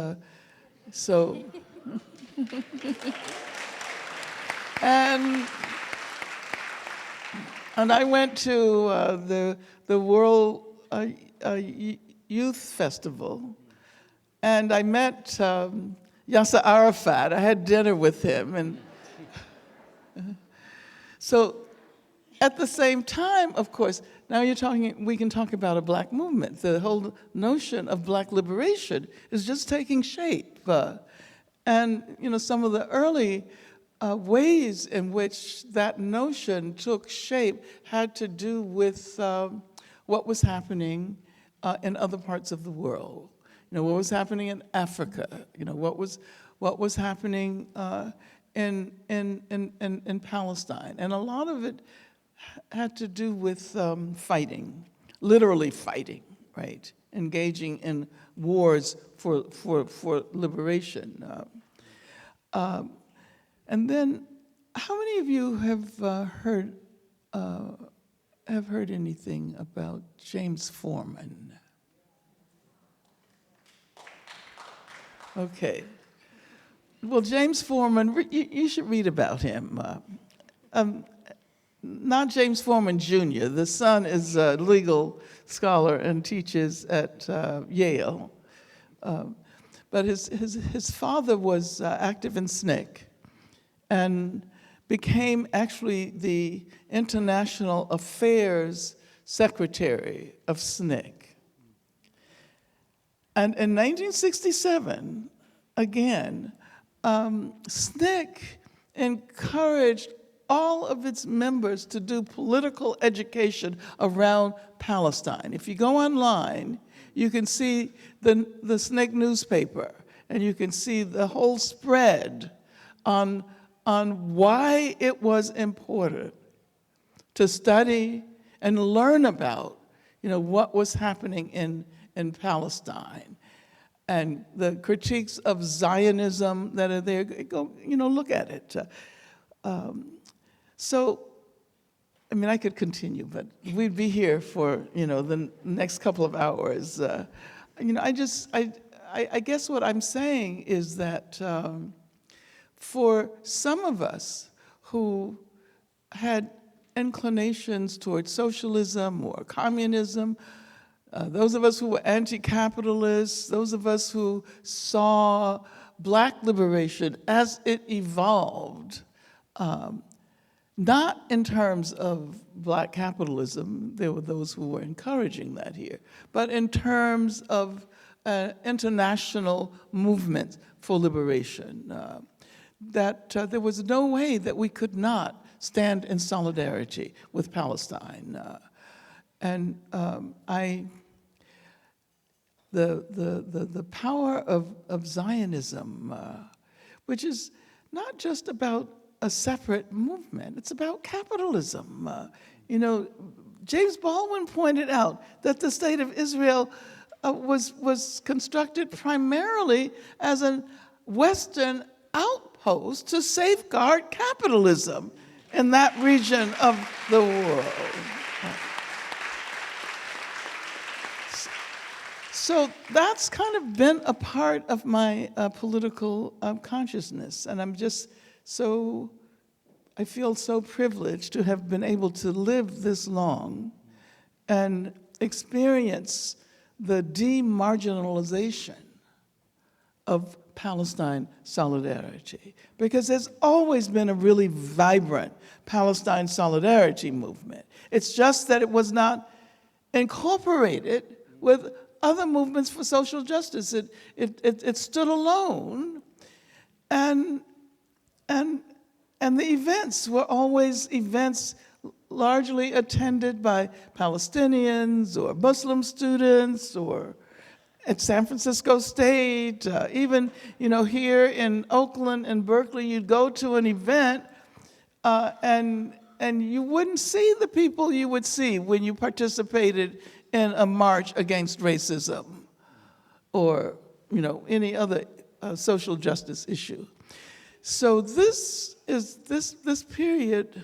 [SPEAKER 5] so and I went to the World Youth Festival, and I met Yasser Arafat. I had dinner with him, and so at the same time, of course, now we can talk about a Black movement. The whole notion of Black liberation is just taking shape. And you know, some of the early ways in which that notion took shape had to do with what was happening in other parts of the world. You know, what was happening in Africa. You know, what was happening in Palestine, and a lot of it had to do with fighting, literally fighting, right? Engaging in wars for liberation. And then, how many of you have heard anything about James Foreman? Okay. Well, James Foreman, you should read about him. Not James Foreman Jr. The son is a legal scholar and teaches at Yale. But his father was active in SNCC and became actually the international affairs secretary of SNCC. And in 1967, again, SNCC encouraged all of its members to do political education around Palestine. If you go online, you can see the SNCC newspaper, and you can see the whole spread on why it was important to study and learn about, what was happening in Palestine, and the critiques of Zionism that are there. Go, look at it. So, I could continue, but we'd be here for, the next couple of hours. I guess what I'm saying is that for some of us who had inclinations towards socialism or communism, those of us who were anti-capitalists, those of us who saw Black liberation as it evolved, not in terms of Black capitalism, there were those who were encouraging that here, but in terms of international movement for liberation, that there was no way that we could not stand in solidarity with Palestine. The power of Zionism, which is not just about a separate movement, it's about capitalism. James Baldwin pointed out that the state of Israel was constructed primarily as a Western outpost to safeguard capitalism in that region of the world. So that's kind of been a part of my political consciousness, and I feel so privileged to have been able to live this long and experience the demarginalization of Palestine solidarity, because there's always been a really vibrant Palestine solidarity movement. It's just that it was not incorporated with other movements for social justice. It stood alone, and the events were always events largely attended by Palestinians or Muslim students, or at San Francisco State, even here in Oakland and Berkeley, you'd go to an event and you wouldn't see the people you would see when you participated in a march against racism or any other social justice issue. So this period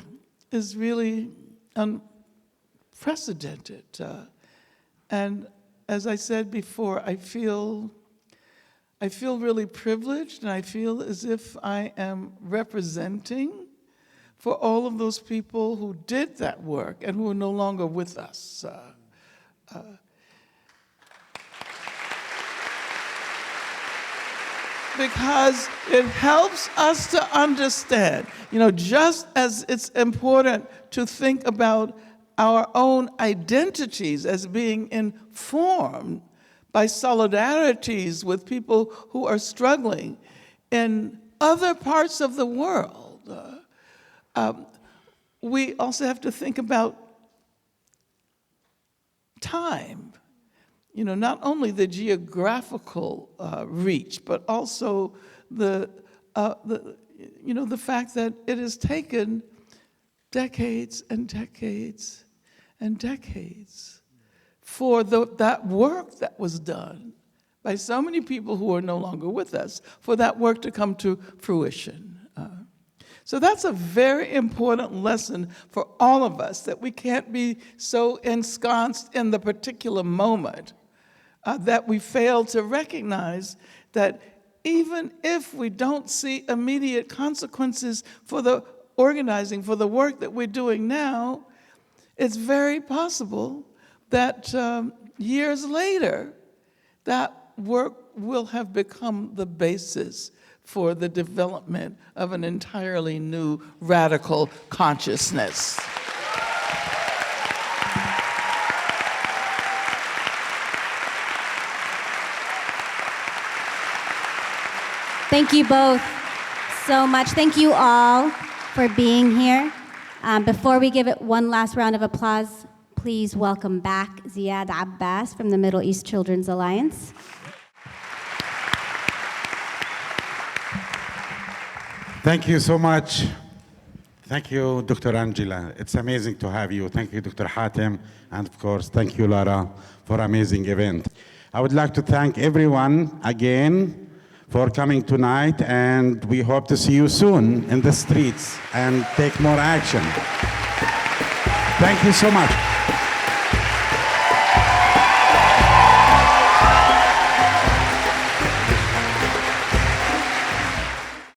[SPEAKER 5] is really unprecedented, and as I said before, I feel really privileged, and I feel as if I am representing for all of those people who did that work and who are no longer with us. Because it helps us to understand, just as it's important to think about our own identities as being informed by solidarities with people who are struggling in other parts of the world. We also have to think about time, not only the geographical reach, but also the fact that it has taken decades and decades and decades for that work that was done by so many people who are no longer with us, for that work to come to fruition. So that's a very important lesson for all of us, that we can't be so ensconced in the particular moment that we fail to recognize that even if we don't see immediate consequences for the organizing, for the work that we're doing now, it's very possible that years later, that work will have become the basis for the development of an entirely new radical consciousness.
[SPEAKER 3] Thank you both so much. Thank you all for being here. Before we give it one last round of applause, please welcome back Ziad Abbas from the Middle East Children's Alliance.
[SPEAKER 1] Thank you so much. Thank you, Dr. Angela. It's amazing to have you. Thank you, Dr. Hatem. And of course, thank you, Lara, for an amazing event. I would like to thank everyone again for coming tonight, and we hope to see you soon in the streets and take more action. Thank you so much.